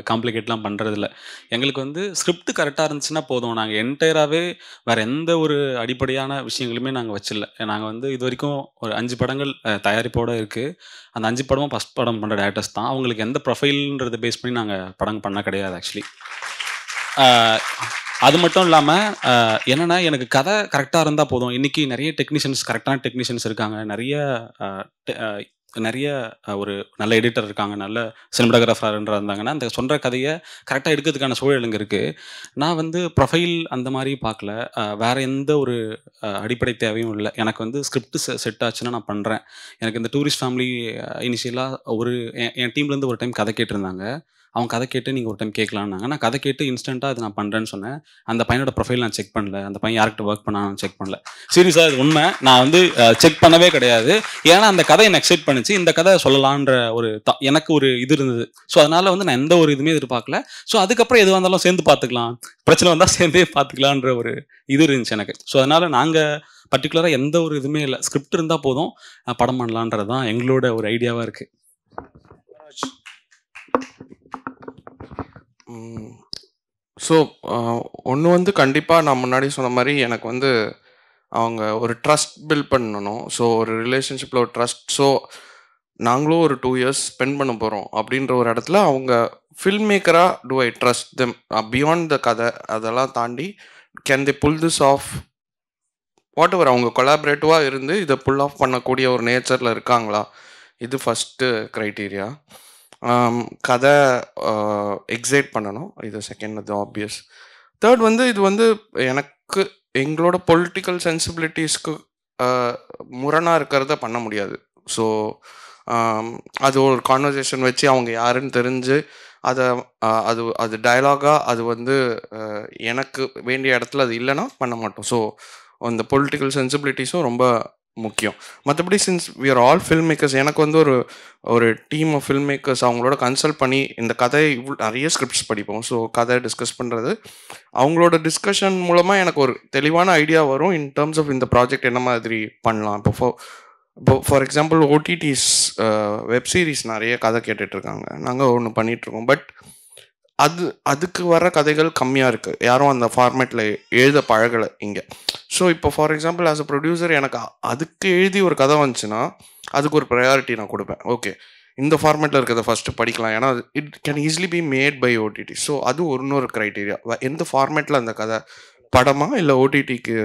காம்ப்ளிகேட்லாம் பண்ணுறதில்ல. எங்களுக்கு வந்து ஸ்கிரிப்ட் கரெக்டாக இருந்துச்சுன்னா போதும். நாங்கள் என்டையராகவே வேறு எந்த ஒரு அடிப்படையான விஷயங்களுமே நாங்கள் வச்சிடல. நாங்கள் வந்து இது வரைக்கும் ஒரு 5 படங்கள் தயாரிப்போடு இருக்குது. அந்த 5 படமும் ஃபஸ்ட் படம் பண்ணுற டேரக்டர்ஸ் தான். அவங்களுக்கு எந்த ப்ரொஃபைல்ன்றதை பேஸ் பண்ணி நாங்கள் படம் பண்ண கிடையாது ஆக்சுவலி. அது மட்டும் இல்லாமல் என்னென்னா எனக்கு கதை கரெக்டாக இருந்தால் போதும். இன்றைக்கி நிறைய கரெக்டான டெக்னீஷியன்ஸ் இருக்காங்க, நிறைய ஒரு நல்ல எடிட்டர் இருக்காங்க, நல்ல சினிமாட்டோகிராஃபர்ன்ற இருந்தாங்கன்னா அந்த சொல்கிற கதையை கரெக்டாக எடுக்கிறதுக்கான சூழல் இங்கே இருக்குது. நான் வந்து ப்ரொஃபைல் அந்த மாதிரி பார்க்கல, வேறு எந்த ஒரு அடிப்படை தேவையும் இல்லை. எனக்கு வந்து ஸ்கிரிப்ட் செட் ஆச்சுன்னா நான் பண்ணுறேன். எனக்கு இந்த டூரிஸ்ட் ஃபேமிலி இனிஷியலாக என் டீம்லேருந்து ஒரு டைம் கதை கேட்டிருந்தாங்க. அவங்க கதை கேட்டு நீங்கள் ஒரு டைம் கேட்கலான்னாங்க. நான் கதை கேட்டு இன்ஸ்டண்ட்டாக அது நான் பண்ணுறேன்னு சொன்னேன். அந்த பையனோட ப்ரொஃபைல் நான் செக் பண்ணல, அந்த பையன் யார்கிட்ட ஒர்க் பண்ணான்னு செக் பண்ணல. சீரியஸாக இது உண்மை. நான் வந்து செக் பண்ணவே கிடையாது. ஏன்னா அந்த கதை என்னை எக்ஸைட் பண்ணிச்சு, இந்த கதை சொல்லலான்ற எனக்கு ஒரு இது இருந்தது. ஸோ அதனால் வந்து நான் எந்த ஒரு இதுவுமே எதிர்பார்க்கல. ஸோ அதுக்கப்புறம் எதுவாக இருந்தாலும் சேர்ந்து பார்த்துக்கலாம், பிரச்சனை வந்தால் சேர்ந்தே பார்த்துக்கலான்ற ஒரு இது இருந்துச்சு எனக்கு. ஸோ அதனால் நாங்கள் பர்டிகுலராக எந்த ஒரு இதுவுமே இல்லை, ஸ்கிரிப்ட் இருந்தால் போதும் படம் பண்ணலான்றது தான் எங்களோட ஒரு ஐடியாவாக இருக்குது. ஸோ ஒன்று வந்து கண்டிப்பாக நான் முன்னாடி சொன்ன மாதிரி எனக்கு வந்து அவங்க ஒரு ட்ரஸ்ட் பில்ட் பண்ணணும். ஸோ ஒரு ரிலேஷன்ஷிப்பில் ஒரு ட்ரஸ்ட். ஸோ நாங்களும் ஒரு 2 இயர்ஸ் ஸ்பெண்ட் பண்ண போகிறோம் அப்படின்ற ஒரு இடத்துல அவங்க ஃபில்ம் மேக்கராக do I trust them beyond the கதை அதெல்லாம் தாண்டி can they pull this off whatever அவங்க கொலாபரேட்டிவாக இருந்து இதை புல் ஆஃப் பண்ணக்கூடிய ஒரு நேச்சரில் இருக்காங்களா, இது ஃபஸ்ட்டு க்ரைட்டீரியா. கதை எக்ஸைட் பண்ணணும், இது செகண்ட், அது ஆப்வியஸ். தேர்ட் வந்து இது வந்து எனக்கு எங்களோட பொலிட்டிக்கல் சென்சிபிலிட்டிஸ்க்கு முரணாக இருக்கிறத பண்ண முடியாது. ஸோ அது ஒரு கான்வர்சேஷன் வச்சு அவங்க யாருன்னு தெரிஞ்சு அதை அது டயலாகாக அது வந்து எனக்கு வேண்டிய இடத்துல அது இல்லைன்னா பண்ண மாட்டோம். ஸோ அந்த பொலிட்டிக்கல் சென்சிபிலிட்டிஸும் ரொம்ப முக்கியம். மற்றபடி since we are all film makers, எனக்கு வந்து ஒரு டீம் ஆஃப் ஃபில்ம் மேக்கர்ஸ் அவங்களோட கன்சல்ட் பண்ணி இந்த கதை நிறைய ஸ்கிரிப்ட்ஸ் படிப்போம். ஸோ கதை டிஸ்கஸ் பண்ணுறது, அவங்களோட டிஸ்கஷன் மூலமாக எனக்கு ஒரு தெளிவான ஐடியா வரும் இன் டேர்ம்ஸ் ஆஃப் இந்த ப்ராஜெக்ட் என்ன மாதிரி பண்ணலாம். இப்போ for example otitis web series நிறைய கதை கேட்டுட்ருக்காங்க, நாங்கள் ஒன்று பண்ணிகிட்ருக்கோம். பட் அதுக்கு வர கதைகள் கம்மியாக இருக்குது, யாரும் அந்த ஃபார்மேட்டில் எழுத பழகலை இங்கே. ஸோ இப்போ for example as a producer எனக்கு அதுக்கு எழுதி ஒரு கதை வந்துச்சுன்னா அதுக்கு ஒரு ப்ரையாரிட்டி நான் கொடுப்பேன். ஓகே, இந்த ஃபார்மேட்டில் இருக்கிறத ஃபஸ்ட்டு படிக்கலாம், ஏன்னா it can easily be made by OTT. So அது இன்னொரு க்ரைட்டீரியா, எந்த ஃபார்மேட்டில் அந்த கதை படமா இல்லை ஓடிடிக்கு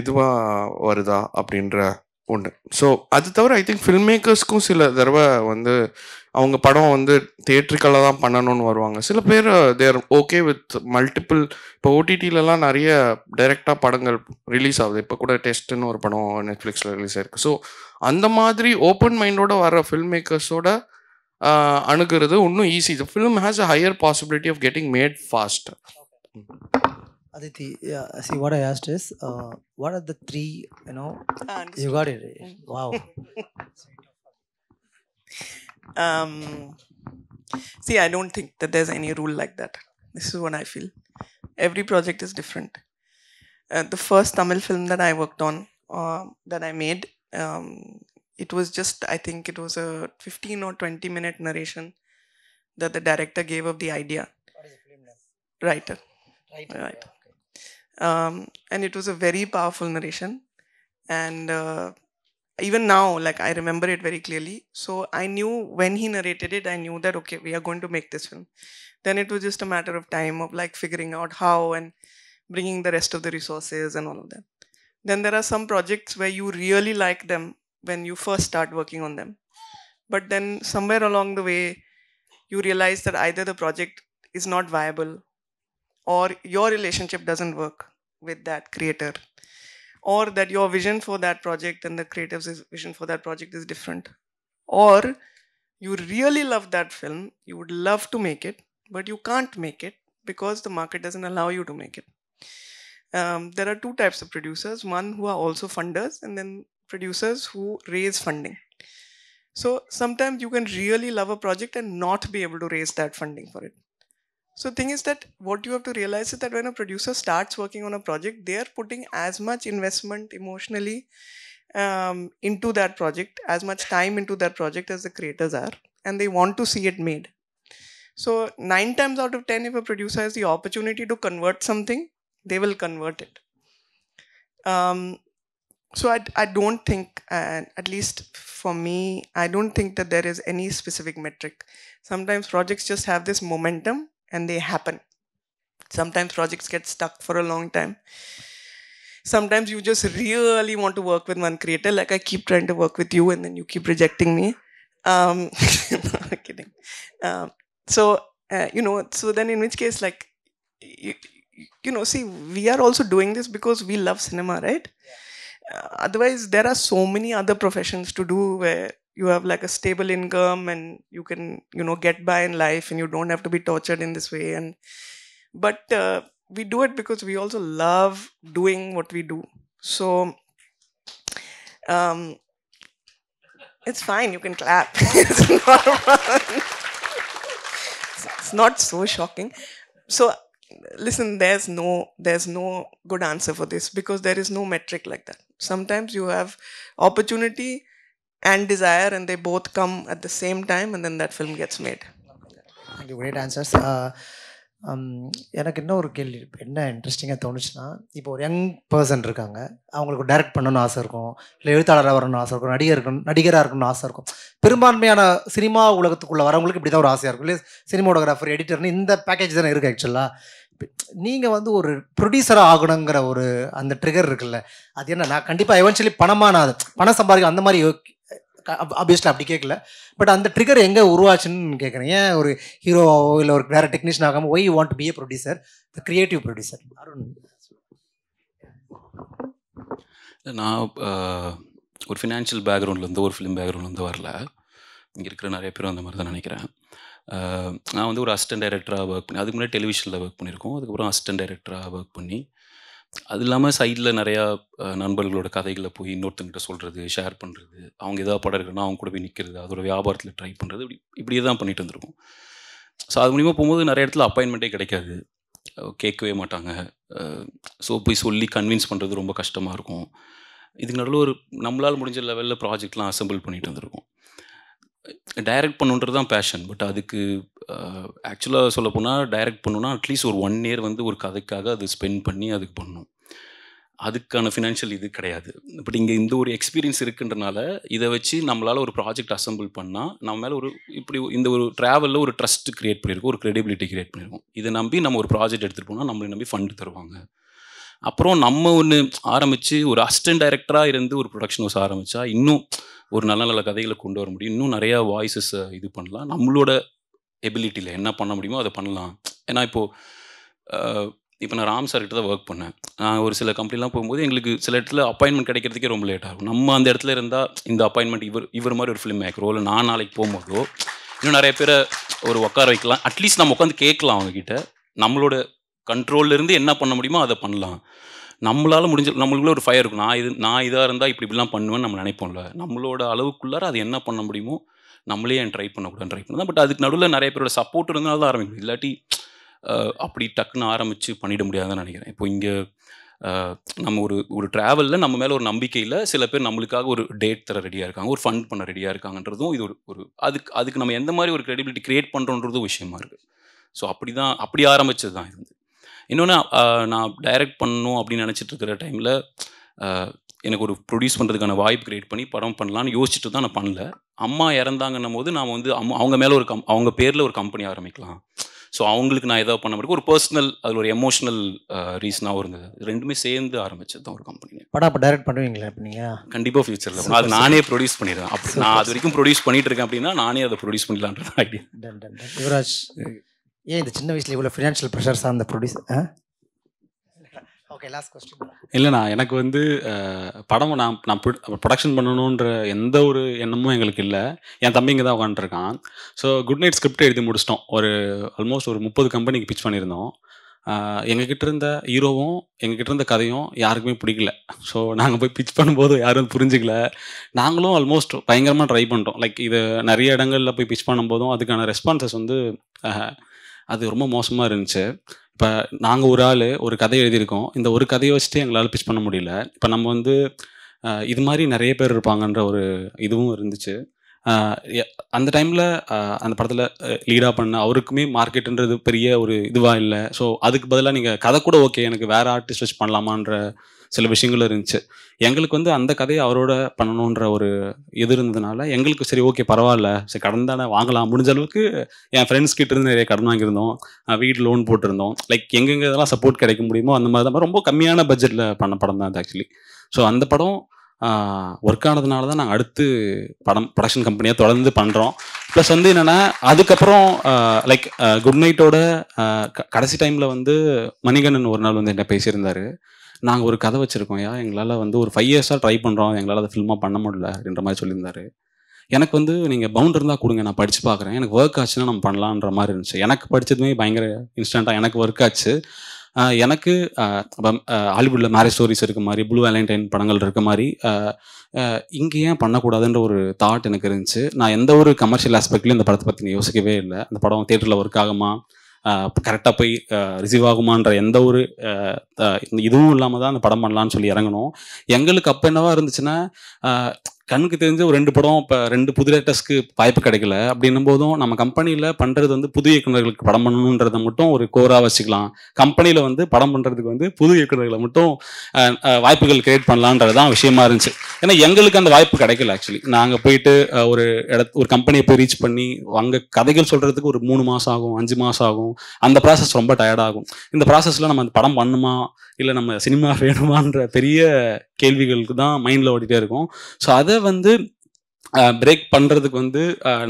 இதுவாக வருதா அப்படின்ற ஒன்று. ஸோ அது தவிர ஐ திங்க் ஃபில்ம் மேக்கர்ஸ்க்கும் சில தடவை வந்து அவங்க படம் வந்து தியேட்ரிக்கலாக தான் பண்ணணும்னு வருவாங்க. சில பேர் தேர் ஓகே வித் மல்டிபிள். இப்போ ஓடிடிலலாம் நிறைய டைரெக்டாக படங்கள் ரிலீஸ் ஆகுது. இப்போ கூட டெஸ்ட்டுன்னு ஒரு படம் நெட்ஃப்ளிக்ஸில் ரிலீஸ் ஆயிருக்கு. ஸோ அந்த மாதிரி ஓப்பன் மைண்டோட வர ஃபில்ம் மேக்கர்ஸோட அணுகிறது இன்னும் easy. The film has a higher possibility of getting made fast. Aditi, yeah, see what I asked is, what are the three, you got it. Wow. See, I don't think that there's any rule like that. This is what I feel. Every project is different. The first Tamil film that I worked on, that I made, it was just, I think it was a 15 or 20-minute narration that the director gave of the idea. What is the film name? Writer. Right. Okay. And it was a very powerful narration. And even now, like, I remember it very clearly. So I knew when he narrated it, I knew that, okay, we are going to make this film. Then it was just a matter of time of like figuring out how and bringing the rest of the resources and all of that. Then there are some projects where you really like them when you first start working on them. But then somewhere along the way, you realize that either the project is not viable, or your relationship doesn't work with that creator, or that your vision for that project and the creative's vision for that project is different, or you really love that film, you would love to make it, but you can't make it because the market doesn't allow you to make it. There are two types of producers, one who are also funders, and then producers who raise funding. So sometimes you can really love a project and not be able to raise that funding for it. So the thing is that what you have to realize is that when a producer starts working on a project, they are putting as much investment emotionally into that project, as much time into that project as the creators are, and they want to see it made. So 9 times out of 10, if a producer has the opportunity to convert something, they will convert it. So I don't think, at least for me, I don't think that there is any specific metric. Sometimes projects just have this momentum and they happen. Sometimes projects get stuck for a long time. Sometimes you just really want to work with one creator, like I keep trying to work with you and then you keep rejecting me. No, kidding. So then in which case, like, see, we are also doing this because we love cinema, right? Otherwise, there are so many other professions to do where you have like a stable income and you can, get by in life and you don't have to be tortured in this way. But we do it because we also love doing what we do. So it's fine, you can clap. It's not so shocking. So listen, there's no good answer for this because there is no metric like that. Sometimes you have opportunity and desire and they both come at the same time and then that film gets made. Thank you, great answers. எனக்கு இன்னும் ஒரு கேள்வி என்ன இன்ட்ரெஸ்டிங்காக தோணுச்சுன்னா, இப்போ ஒரு யங் பர்சன் இருக்காங்க. அவங்களுக்கு டைரக்ட் பண்ணணும்னு ஆசை இருக்கும், இல்லை எழுத்தாளராக வரணும்னு ஆசை இருக்கும், நடிகராக இருக்கணும்னு ஆசை இருக்கும். பெரும்பான்மையான சினிமா உலகத்துக்குள்ளே வரவங்களுக்கு இப்படி தான் ஒரு ஆசையாக இருக்கும். இல்லை சினிமாட்டோகிராஃபர், எடிட்டர்னு இந்த பேக்கேஜ் தானே இருக்குது ஆக்சுவலாக. நீங்கள் வந்து ஒரு ப்ரொடியூசராக ஆகணுங்கிற ஒரு அந்த ட்ரிகர் இருக்குல்ல, அது என்ன? நான் கண்டிப்பாக எவென்ச்சுவலி பணம் சம்பாதிக்க அந்த மாதிரி ஆப்வியஸ்லி அப்படி கேட்கல. பட் அந்த ட்ரிகர் எங்கே உருவாச்சுன்னு கேட்குறேன். ஏன் ஒரு ஹீரோவோ இல்லை ஒரு வேறு டெக்னீஷியன் ஆகாமல் why you want to be a producer, the creative producer? Arun. நான் ஒரு ஃபினான்ஷியல் பேக்ரவுண்ட்லேருந்து ஒரு ஃபிலிம் பேக்ரவுண்ட்லேருந்து வரல. இங்கே இருக்கிற நிறைய பேரும் அந்த மாதிரி தான் நினைக்கிறேன். நான் வந்து ஒரு அசிஸ்டன்ட் டைரக்டராக ஒர்க் பண்ணி, அதுக்கு முன்னாடி டெலிவிஷனில் ஒர்க் பண்ணியிருக்கோம். அதுக்கப்புறம் அசிஸ்டன்ட் டைரக்டராக ஒர்க் பண்ணி, அது இல்லாமல் சைடில் நிறையா நண்பர்களோட கதைகளை போய் இன்னொருத்தங்கிட்ட சொல்கிறது, ஷேர் பண்ணுறது, அவங்க ஏதாவது படம் இருக்குன்னா அவங்க கூட போய் நிற்கிறது, அதோட வியாபாரத்தில் ட்ரை பண்ணுறது, இப்படியே தான் பண்ணிட்டு இருந்திருக்கோம். ஸோ அது மூலிமா போகும்போது நிறைய இடத்துல அப்பாயின்மெண்ட்டே கிடைக்காது, கேட்கவே மாட்டாங்க. ஸோ போய் சொல்லி கன்வின்ஸ் பண்ணுறது ரொம்ப கஷ்டமாக இருக்கும். இதுக்கு நடுவில் ஒரு நம்மளால் முடிஞ்ச லெவலில் ப்ராஜெக்ட்லாம் அசம்பிள் பண்ணிட்டு வந்திருக்கோம். டைரக்ட் பண்ணுன்றது தான் பேஷன். பட் அதுக்கு ஆக்சுவலாக சொல்ல போனால் டைரக்ட் பண்ணணுன்னா அட்லீஸ்ட் ஒரு 1 இயர் வந்து ஒரு கதைக்காக அது ஸ்பெண்ட் பண்ணி அதுக்கு பண்ணணும். அதுக்கான ஃபினான்ஷியல் இது கிடையாது. பட் இங்கே இந்த ஒரு எக்ஸ்பீரியன்ஸ் இருக்குன்றனால இதை வச்சு நம்மளால் ஒரு ப்ராஜெக்ட் அசம்பிள் பண்ணால் நம்ம மேலே ஒரு இப்படி இந்த ஒரு ட்ராவலில் ஒரு ட்ரஸ்ட் க்ரியேட் பண்ணியிருக்கோம், ஒரு க்ரெடிபிலிட்டி க்ரியேட் பண்ணியிருக்கோம். இதை நம்பி நம்ம ஒரு ப்ராஜெக்ட் எடுத்துகிட்டு போனால் நம்மளை நம்பி ஃபண்டு தருவாங்க. அப்புறம் நம்ம ஒன்று ஆரம்பித்து ஒரு அசிஸ்டன்ட் டைரக்டராக இருந்து ஒரு ப்ரொடக்ஷன் ஹவுஸ் ஆரம்பித்தா இன்னும் ஒரு நல்ல நல்ல கதைகளை கொண்டு வர முடியும். இன்னும் நிறையா வாய்ஸஸை இது பண்ணலாம். நம்மளோட எபிலிட்டியில் என்ன பண்ண முடியுமோ அதை பண்ணலாம். ஏன்னா இப்போ நான் ராம் சார்கிட்ட தான் ஒர்க் பண்ணேன். நான் ஒரு சில கம்பெனிலாம் போகும்போது எங்களுக்கு சில இடத்துல அப்பாயின்மெண்ட் கிடைக்கிறதுக்கே ரொம்ப லேட் ஆகும். நம்ம அந்த இடத்துல இருந்தால் இந்த அப்பாயின்மெண்ட் இவர் மாதிரி ஒரு ஃபிலிம் மேக்கரோ இல்லை நான் நாளைக்கு போகும்போதோ இன்னும் நிறைய பேரை ஒரு உட்கார வைக்கலாம். அட்லீஸ்ட் நம்ம உட்காந்து கேட்கலாம் அவங்கக்கிட்ட. நம்மளோட கண்ட்ரோல்லேருந்து என்ன பண்ண முடியுமோ அதை பண்ணலாம். நம்மளால் நம்மளுக்குள்ள ஒரு ஃபயர் இருக்கும். நான் இதாக இருந்தால் இப்படிலாம் பண்ணுவேன்னு நம்ம நினைப்போம்ல. நம்மளோட அளவுக்குள்ளார அது என்ன பண்ண முடியுமோ நம்மளே ஏன் ட்ரை பண்ணக்கூடாது. பட் அதுக்கு நடுவில் நிறைய பேரோட சப்போர்ட் இருந்தால் தான் ஆரம்பிக்கணும். இல்லாட்டி அப்படி டக்குன்னு ஆரம்பித்து பண்ணிட முடியாதுன்னு நினைக்கிறேன். இப்போ இங்கே நம்ம ஒரு ட்ராவலில் நம்ம மேலே ஒரு நம்பிக்கையில் சில பேர் நம்மளுக்காக ஒரு டேட் தர ரெடியாக இருக்காங்க, ஒரு ஃபண்ட் பண்ண ரெடியாக இருக்காங்கன்றதும் இது ஒரு அதுக்கு நம்ம எந்த மாதிரி ஒரு க்ரெடிபிலிட்டி க்ரியேட் பண்ணுறோன்றதும் விஷயமா இருக்குது. ஸோ அப்படி ஆரம்பித்தது தான் இது. இன்னொன்று நான் டைரக்ட் பண்ணணும் அப்படின்னு நினச்சிட்டு இருக்கிற டைமில் எனக்கு ஒரு ப்ரொடியூஸ் பண்ணுறதுக்கான வாய்ப்பு க்ரியேட் பண்ணி படம் பண்ணலான்னு யோசிச்சுட்டு தான் நான் பண்ணல. அம்மா இறந்தாங்கன்னும் போது நான் வந்து அவங்க மேலே அவங்க பேரில் ஒரு கம்பெனி ஆரம்பிக்கலாம். ஸோ அவங்களுக்கு நான் ஏதாவது பண்ண முடியும், ஒரு பர்சனல் அதில் ஒரு எமோஷனல் ரீசனாகவும் இருந்தது. ரெண்டுமே சேர்ந்து ஆரம்பிச்சது தான் ஒரு கம்பெனி. படம் அப்போ டைரக்ட் பண்ணுவீங்களா? இப்போ நீங்கள் கண்டிப்பாக ஃபியூச்சரில் அது நானே ப்ரொடியூஸ் பண்ணிடுவேன். அப்படி நான் அது வரைக்கும் ப்ரொடியூஸ் பண்ணிட்டு இருக்கேன் அப்படின்னா நானே அதை ப்ரொடியூஸ் பண்ணிடலான்றது ஐடியா. யுவராஜ், ஏன் இந்த சின்ன வயசில் இவ்வளோ ஃபினான்ஷியல் ப்ரெஷர்ஸ் அந்த ப்ரொடியூசர்? Okay, last question. இல்லைண்ணா, எனக்கு வந்து படம் நான் ப்ரொடக்ஷன் பண்ணணுன்ற எந்த ஒரு எண்ணமும் எங்களுக்கு இல்லை. என் தம்பிங்க தான் உட்காந்துருக்கான். ஸோ குட் நைட் ஸ்கிரிப்ட் எழுதி முடிச்சிட்டோம். ஆல்மோஸ்ட் ஒரு 30 கம்பெனிக்கு பிச் பண்ணியிருந்தோம். எங்ககிட்ட இருந்த ஹீரோவும் எங்ககிட்ட இருந்த கதையும் யாருக்குமே பிடிக்கல. ஸோ நாங்கள் போய் பிச் பண்ணும்போது யாரும் புரிஞ்சிக்கல. நாங்களும் ஆல்மோஸ்ட் பயங்கரமாக ட்ரை பண்ணிட்டோம். லைக் இது நிறைய இடங்களில் போய் பிச் பண்ணும்போதும் அதுக்கான ரெஸ்பான்சஸ் வந்து அது ரொம்ப மோசமாக இருந்துச்சு. இப்போ நாங்கள் ஒரு ஆள் ஒரு கதை எழுதியிருக்கோம். இந்த ஒரு கதையை வச்சுட்டு எங்களால் பிச் பண்ண முடியல. இப்போ நம்ம வந்து இது மாதிரி நிறைய பேர் இருப்பாங்கன்ற ஒரு இதுவும் இருந்துச்சு. அந்த டைமில் அந்த படத்தில் லீடாக பண்ண அவருக்குமே மார்க்கெட்டுன்றது பெரிய ஒரு இதுவாக இல்லை. ஸோ அதுக்கு பதிலாக நீங்கள் கதை கூட ஓகே, எனக்கு வேறு ஆர்டிஸ்ட் வச்சு பண்ணலாமான்ற சில விஷயங்களும் இருந்துச்சு. எங்களுக்கு வந்து அந்த கதையை அவரோட பண்ணணுன்ற ஒரு இது இருந்ததுனால எங்களுக்கு சரி ஓகே பரவாயில்ல, சரி கடன் தானே வாங்கலாம். முடிஞ்ச அளவுக்கு என் ஃப்ரெண்ட்ஸ் கிட்ட இருந்து நிறைய கடன் வாங்கியிருந்தோம், வீட்டு லோன் போட்டிருந்தோம். லைக் எங்கெங்கே இதெல்லாம் சப்போர்ட் கிடைக்க முடியுமோ அந்த மாதிரி தான். ரொம்ப கம்மியான பட்ஜெட்டில் பண்ண படம் தான் அது ஆக்சுவலி. ஸோ அந்த படம் ஒர்க் ஆனதுனால தான் நாங்கள் அடுத்து ப்ரொடக்ஷன் கம்பெனியாக தொடர்ந்து பண்ணுறோம். ப்ளஸ் வந்து என்னென்னா அதுக்கப்புறம் லைக் குட் நைட்டோட கடைசி டைமில் வந்து மணிகண்டன் ஒரு நாள் வந்து என்ன பேசியிருந்தார். நாங்கள் ஒரு கதை வச்சுருக்கோம், எங்களால் வந்து ஒரு 5 இயர்ஸாக ட்ரை பண்ணுறோம், எங்களால் அதை ஃபில்மாக பண்ண முடியல அப்படின்ற மாதிரி சொல்லியிருந்தாரு. எனக்கு வந்து நீங்கள் பவுண்ட் இருந்தால் கொடுங்க, நான் படித்து பார்க்குறேன், எனக்கு ஒர்க் ஆச்சுன்னா நம்ம பண்ணலான்ற மாதிரி இருந்துச்சு. எனக்கு படித்ததுமே பயங்கர இன்ஸ்டண்ட்டாக எனக்கு ஒர்க் ஆச்சு. எனக்கு ஹாலிவுட்டில் மேரேஜ் ஸ்டோரிஸ் இருக்க மாதிரி, ப்ளூ வேலண்டைன் படங்கள் இருக்க மாதிரி இங்கே ஏன் பண்ணக்கூடாதுன்ற ஒரு தாட் எனக்கு இருந்துச்சு. நான் எந்த ஒரு கமர்ஷியல் ஆஸ்பெக்ட்லையும் இந்த படத்தை பற்றி யோசிக்கவே இல்லை. அந்த படம் தியேட்டரில் ஒர்க் ஆகுமா, கரெக்டாக போய் ரிசீவ் ஆகுமான்ற எந்த ஒரு இதுவும் இல்லாமல் தான் அந்த படம் பண்ணலான்னு சொல்லி இறங்கணும். எங்களுக்கு அப்போ என்னவா இருந்துச்சுன்னா கண்ணுக்கு தெரிஞ்ச ஒரு 2 படம் இப்போ 2 புது ரைட்டர்ஸ்க்கு வாய்ப்பு கிடைக்கல அப்படின்னும் போதும் நம்ம கம்பெனியில் பண்ணுறது வந்து புது இயக்குநர்களுக்கு படம் பண்ணணுன்றதை மட்டும் ஒரு கோராக வச்சுக்கலாம். கம்பெனியில் வந்து படம் பண்ணுறதுக்கு வந்து புது இயக்குநர்களை மட்டும் வாய்ப்புகள் கிரியேட் பண்ணலான்றது தான் விஷயமா இருந்துச்சு. ஏன்னா எங்களுக்கு அந்த வாய்ப்பு கிடைக்கல. ஆக்சுவலி நாங்கள் போயிட்டு ஒரு கம்பெனியை போய் ரீச் பண்ணி அங்கே கதைகள் சொல்கிறதுக்கு ஒரு 3 மாதம் ஆகும், 5 மாதம் ஆகும். அந்த ப்ராசஸ் ரொம்ப டயர்டாகும். இந்த ப்ராசஸில் நம்ம அந்த படம் பண்ணுமா இல்லை நம்ம சினிமா வேணுமான்ற பெரிய கேள்விகளுக்கு தான் மைண்டில் ஓடிட்டே இருக்கும். ஸோ அதை வந்து பிரேக் பண்ணுறதுக்கு வந்து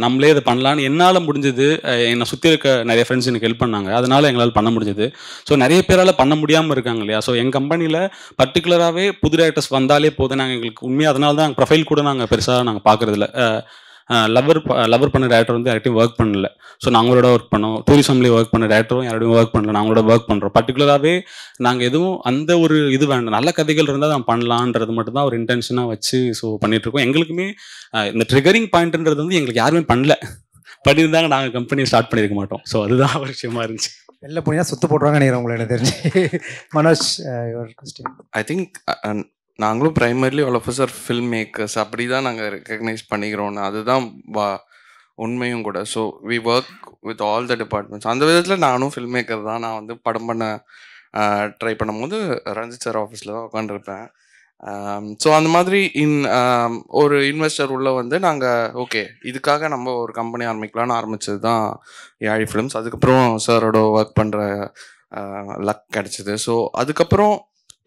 நம்மளே அதை பண்ணலான்னு என்னால் முடிஞ்சது. என்னை சுற்றி இருக்க நிறைய ஃப்ரெண்ட்ஸ் எனக்கு ஹெல்ப் பண்ணாங்க. அதனால் எங்களால் பண்ண முடிஞ்சது. ஸோ நிறைய பேரால் பண்ண முடியாமல் இருக்காங்க இல்லையா. ஸோ எங்கள் கம்பெனியில் பர்டிகுலராகவே புது டைரக்டர்ஸ் வந்தாலே போதும். நாங்கள் எங்களுக்கு உண்மையாக அதனால தான் ப்ரொஃபைல் கூட நாங்கள் பெருசாக நாங்கள் பார்க்குறதில்ல. லவர் பண்ண டேரக்டர் வந்து யார்ட்டையும் ஒர்க் பண்ணல. ஸோ நாங்களோட ஒர்க் பண்ணோம். டூரிசம்லேயே ஒர்க் பண்ண டேரக்டரும் யாரோடையும் ஒர்க் பண்ணல. நாங்களோட ஒர்க் பண்ணுறோம். பர்டிகுலராகவே நாங்கள் எதுவும் அந்த ஒரு இது வேண்டாம், நல்ல கதைகள் இருந்தால் நான் பண்ணலான்றது மட்டும் தான் ஒரு இன்டென்ஷனாக வச்சு ஸோ பண்ணிகிட்ருக்கோம். எங்களுக்குமே இந்த ட்ரிகரிங் பாயிண்ட்ன்றது வந்து எங்களுக்கு யாருமே பண்ணல. பண்ணியிருந்தாங்க நாங்கள் கம்பெனியை ஸ்டார்ட் பண்ணியிருக்க மாட்டோம். ஸோ அதுதான் ஒரு விஷயமா இருந்துச்சு. வெளில போனீங்கன்னா சுற்று போட்டுருவாங்க நினைக்கிறேன் உங்களை, எனக்கு தெரிஞ்சு. மனோஜ், ஐ திங்க் நாங்களும் primarily all of us are film makers, அப்படி தான் நாங்கள் ரெக்கக்னைஸ் பண்ணிக்கிறோன்னு. அதுதான் உண்மையும் கூட. So we work with all the departments. அந்த விதத்தில் நானும் ஃபில்ம் மேக்கர் தான். நான் வந்து படம் பண்ண ட்ரை பண்ணும்போது ரஞ்சித் சார் ஆஃபீஸில் தான் உட்காந்துருப்பேன். ஸோ அந்த மாதிரி ஒரு இன்வெஸ்டர் உள்ள வந்து நாங்கள் ஓகே இதுக்காக நம்ம ஒரு கம்பெனி ஆரம்பிக்கலான்னு ஆரம்பித்தது தான் யாழி ஃபிலிம்ஸ். அதுக்கப்புறம் சாரோட ஒர்க் பண்ணுற லக் கிடச்சிது. ஸோ அதுக்கப்புறம்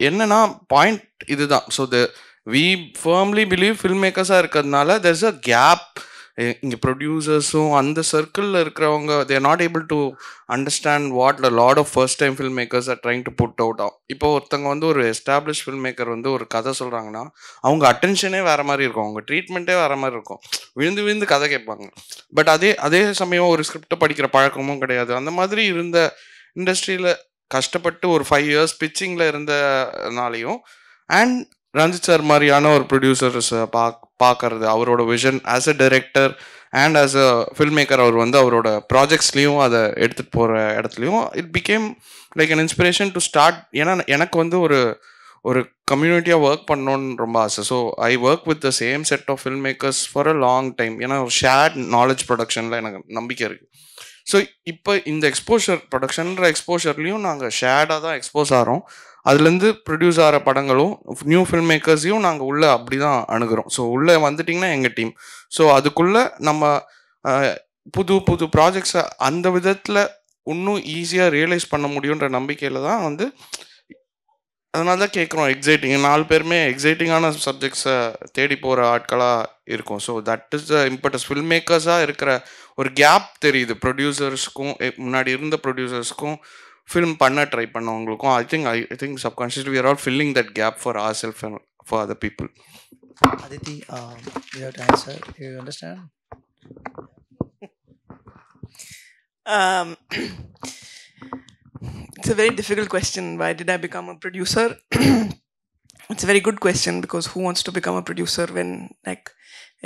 என்னன்னா பாயிண்ட் இதுதான். So we firmly believe film மேக்கர்ஸாக இருக்கிறதுனால தெர் இஸ் அ கேப். இங்கே ப்ரொடியூசர்ஸும் அந்த சர்க்கிளில் இருக்கிறவங்க they are not able to understand what the lot of first time film makers are trying to put out ஆகும். இப்போ ஒருத்தவங்க வந்து ஒரு எஸ்டாப்ளிஷ் ஃபில்ம் மேக்கர் வந்து ஒரு கதை சொல்கிறாங்கன்னா அவங்க அட்டென்ஷனே வேறு மாதிரி இருக்கும், அவங்க ட்ரீட்மெண்ட்டே வேறு மாதிரி இருக்கும், விழுந்து விழுந்து கதை கேட்பாங்க. பட் அதே சமயம் ஒரு ஸ்கிரிப்டை படிக்கிற பழக்கமும் கிடையாது. அந்த மாதிரி இருந்த இண்டஸ்ட்ரியில் கஷ்டப்பட்டு ஒரு 5 years பிச்சிங்கில் இருந்தனாலையும் அண்ட் ரஞ்சித் சார் மாதிரியான ஒரு ப்ரொடியூசர்ஸ் பார்க்கறது, அவரோட vision as a director and as a film maker, அவர் வந்து அவரோட ப்ராஜெக்ட்ஸ்லேயும் அதை எடுத்துகிட்டு போகிற இடத்துலையும் it became like an inspiration to start. ஏன்னா எனக்கு வந்து ஒரு கம்யூனிட்டியாக ஒர்க் பண்ணணுன்னு ரொம்ப ஆசை. So I work with the same set of film makers for a long time. ஏன்னா ஒரு ஷேர்ட் நாலேஜ் ப்ரொடக்ஷனில் எனக்கு நம்பிக்கை இருக்குது. ஸோ இப்போ இந்த ப்ரொடக்ஷன்ற எக்ஸ்போஷர்லேயும் நாங்கள் ஷேர்டாக தான் எக்ஸ்போஸ் ஆகிறோம். அதுலேருந்து ப்ரொடியூஸ் ஆகிற படங்களும் நியூ ஃபில்ம் மேக்கர்ஸையும் நாங்கள் உள்ளே அப்படி தான் அணுகிறோம். ஸோ உள்ளே வந்துட்டிங்கன்னா எங்கள் டீம். ஸோ அதுக்குள்ளே நம்ம புது புது ப்ராஜெக்ட்ஸை அந்த விதத்தில் இன்னும் ஈஸியாக ரியலைஸ் பண்ண முடியுன்ற நம்பிக்கையில் தான் வந்து அதனால தான் கேட்குறோம். எக்ஸைட்டிங் 4 பேருமே எக்ஸைட்டிங்கான சப்ஜெக்ட்ஸை தேடி போகிற ஆட்களாக இருக்கும். So that is the importance. Film மேக்கர்ஸாக இருக்கிற ஒரு கேப் தெரியுது ப்ரொடியூசர்ஸ்க்கும், முன்னாடி இருந்த ப்ரொடியூசர்ஸ்க்கும் ஃபில்ம் பண்ண ட்ரை பண்ணவங்களுக்கும். I think subconsciously we are all filling that gap for ourselves and for other people. Aditi, you have to answer. You understand? It's a very difficult question. Why did I become a producer? It's a very good question, because who wants to become a producer when, like,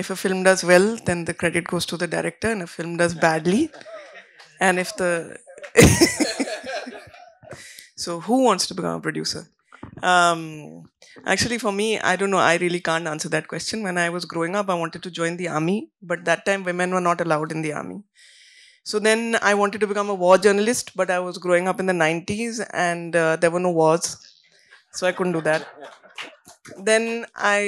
if a film does well, then the credit goes to the director, and if a film does badly, and if the so who wants to become a producer? Actually, for me, I don't know. I really can't answer that question. When I was growing up, I wanted to join the army, but that time women were not allowed in the army. So then I wanted to become a war journalist, but I was growing up in the 90s and there were no wars, so I couldn't do that. Then I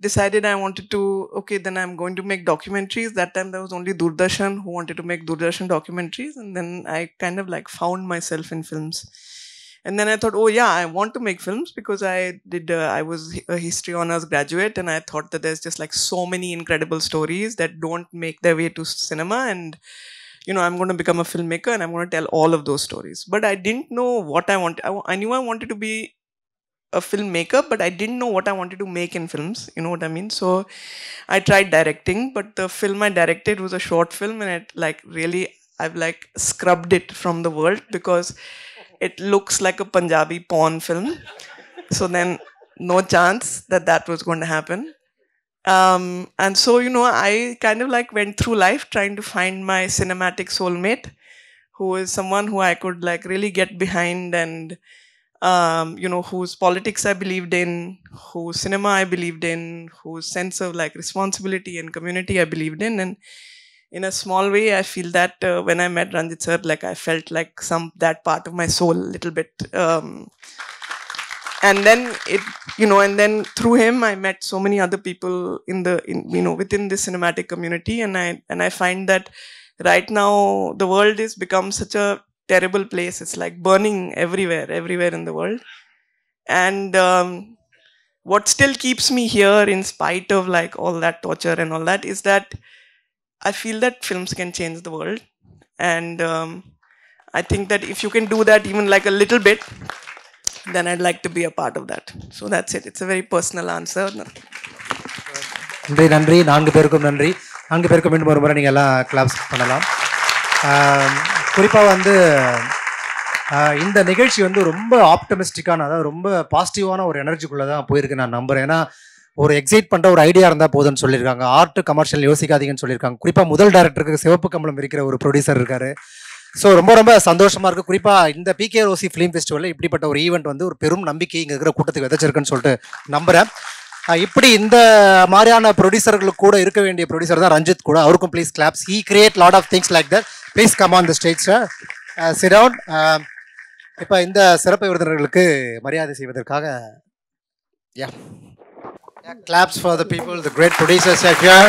decided I wanted to, okay, then I'm going to make documentaries. That time there was only Doordarshan who wanted to make Doordarshan documentaries, and then I kind of like found myself in films. And then I thought, oh yeah, I want to make films, because I was a history honors graduate, and I thought that there's just like so many incredible stories that don't make their way to cinema, and I'm going to become a filmmaker and I'm going to tell all of those stories. But I didn't know what I wanted. I knew I wanted to be a filmmaker, but I didn't know what I wanted to make in films. You know what I mean? So I tried directing, but the film I directed was a short film, and it like really, I've like scrubbed it from the world because it looks like a Punjabi porn film. So then no chance that was going to happen. And so, I kind of like went through life trying to find my cinematic soulmate, who is someone who I could like really get behind and whose politics I believed in, whose cinema I believed in, whose sense of like responsibility and community I believed in. And in a small way, I feel that when I met Ranjit sir, like I felt like that part of my soul a little bit. And then and then through him, I met so many other people within the cinematic community. And I find that right now the world is become such a terrible place. It's like burning everywhere in the world. And what still keeps me here in spite of like all that torture and all that is that I feel that films can change the world. And I think that if you can do that even like a little bit, then I'd like to be a part of that. So that's it. It's a very personal answer. நன்றி 4 பேருக்கும் நன்றி. 4 பேருக்கும் மீண்டும் ஒரு முறை நீங்கள் எல்லாம் கிளாப்ஸ் பண்ணலாம். குறிப்பாக வந்து இந்த நிகழ்ச்சி வந்து ரொம்ப ஆப்டமிஸ்டிக்கான, அதாவது ரொம்ப பாசிட்டிவான ஒரு எனர்ஜிக்குள்ளே தான் போயிருக்கு நான் நம்புகிறேன். ஏன்னா ஒரு எக்ஸைட் பண்ணுற ஒரு ஐடியா இருந்தால் போதும்னு சொல்லியிருக்காங்க. ஆர்ட் கமர்ஷியல் யோசிக்காதீங்கன்னு சொல்லியிருக்காங்க. குறிப்பாக முதல் டைரக்டருக்கு சிவப்பு கம்பளம் இருக்கிற ஒரு ப்ரொடியூசர் இருக்கார். ஸோ ரொம்ப ரொம்ப சந்தோஷமாக இருக்குது. குறிப்பாக இந்த பிகேஆர்ஓசி ஃபிலிம் ஃபெஸ்டிவலில் இப்படிப்பட்ட ஒரு ஈவெண்ட் வந்து ஒரு பெரும் நம்பிக்கை இங்கே இருக்கிற கூட்டத்துக்கு விதைச்சிருக்குன்னு சொல்லிட்டு நம்புகிறேன். இப்படி இந்த மாதிரியான ப்ரொடியூசர்களுக்கு கூட இருக்க வேண்டிய ப்ரொடியூசர் தான் ரஞ்சித் கூட. அவருக்கும் please claps. He create lot of things like that. Please come on the stage sir. Sit down. இப்போ இந்த சிறப்பு விருந்தினர்களுக்கு மரியாதை செய்வதற்காக claps for the people, the great producers are here.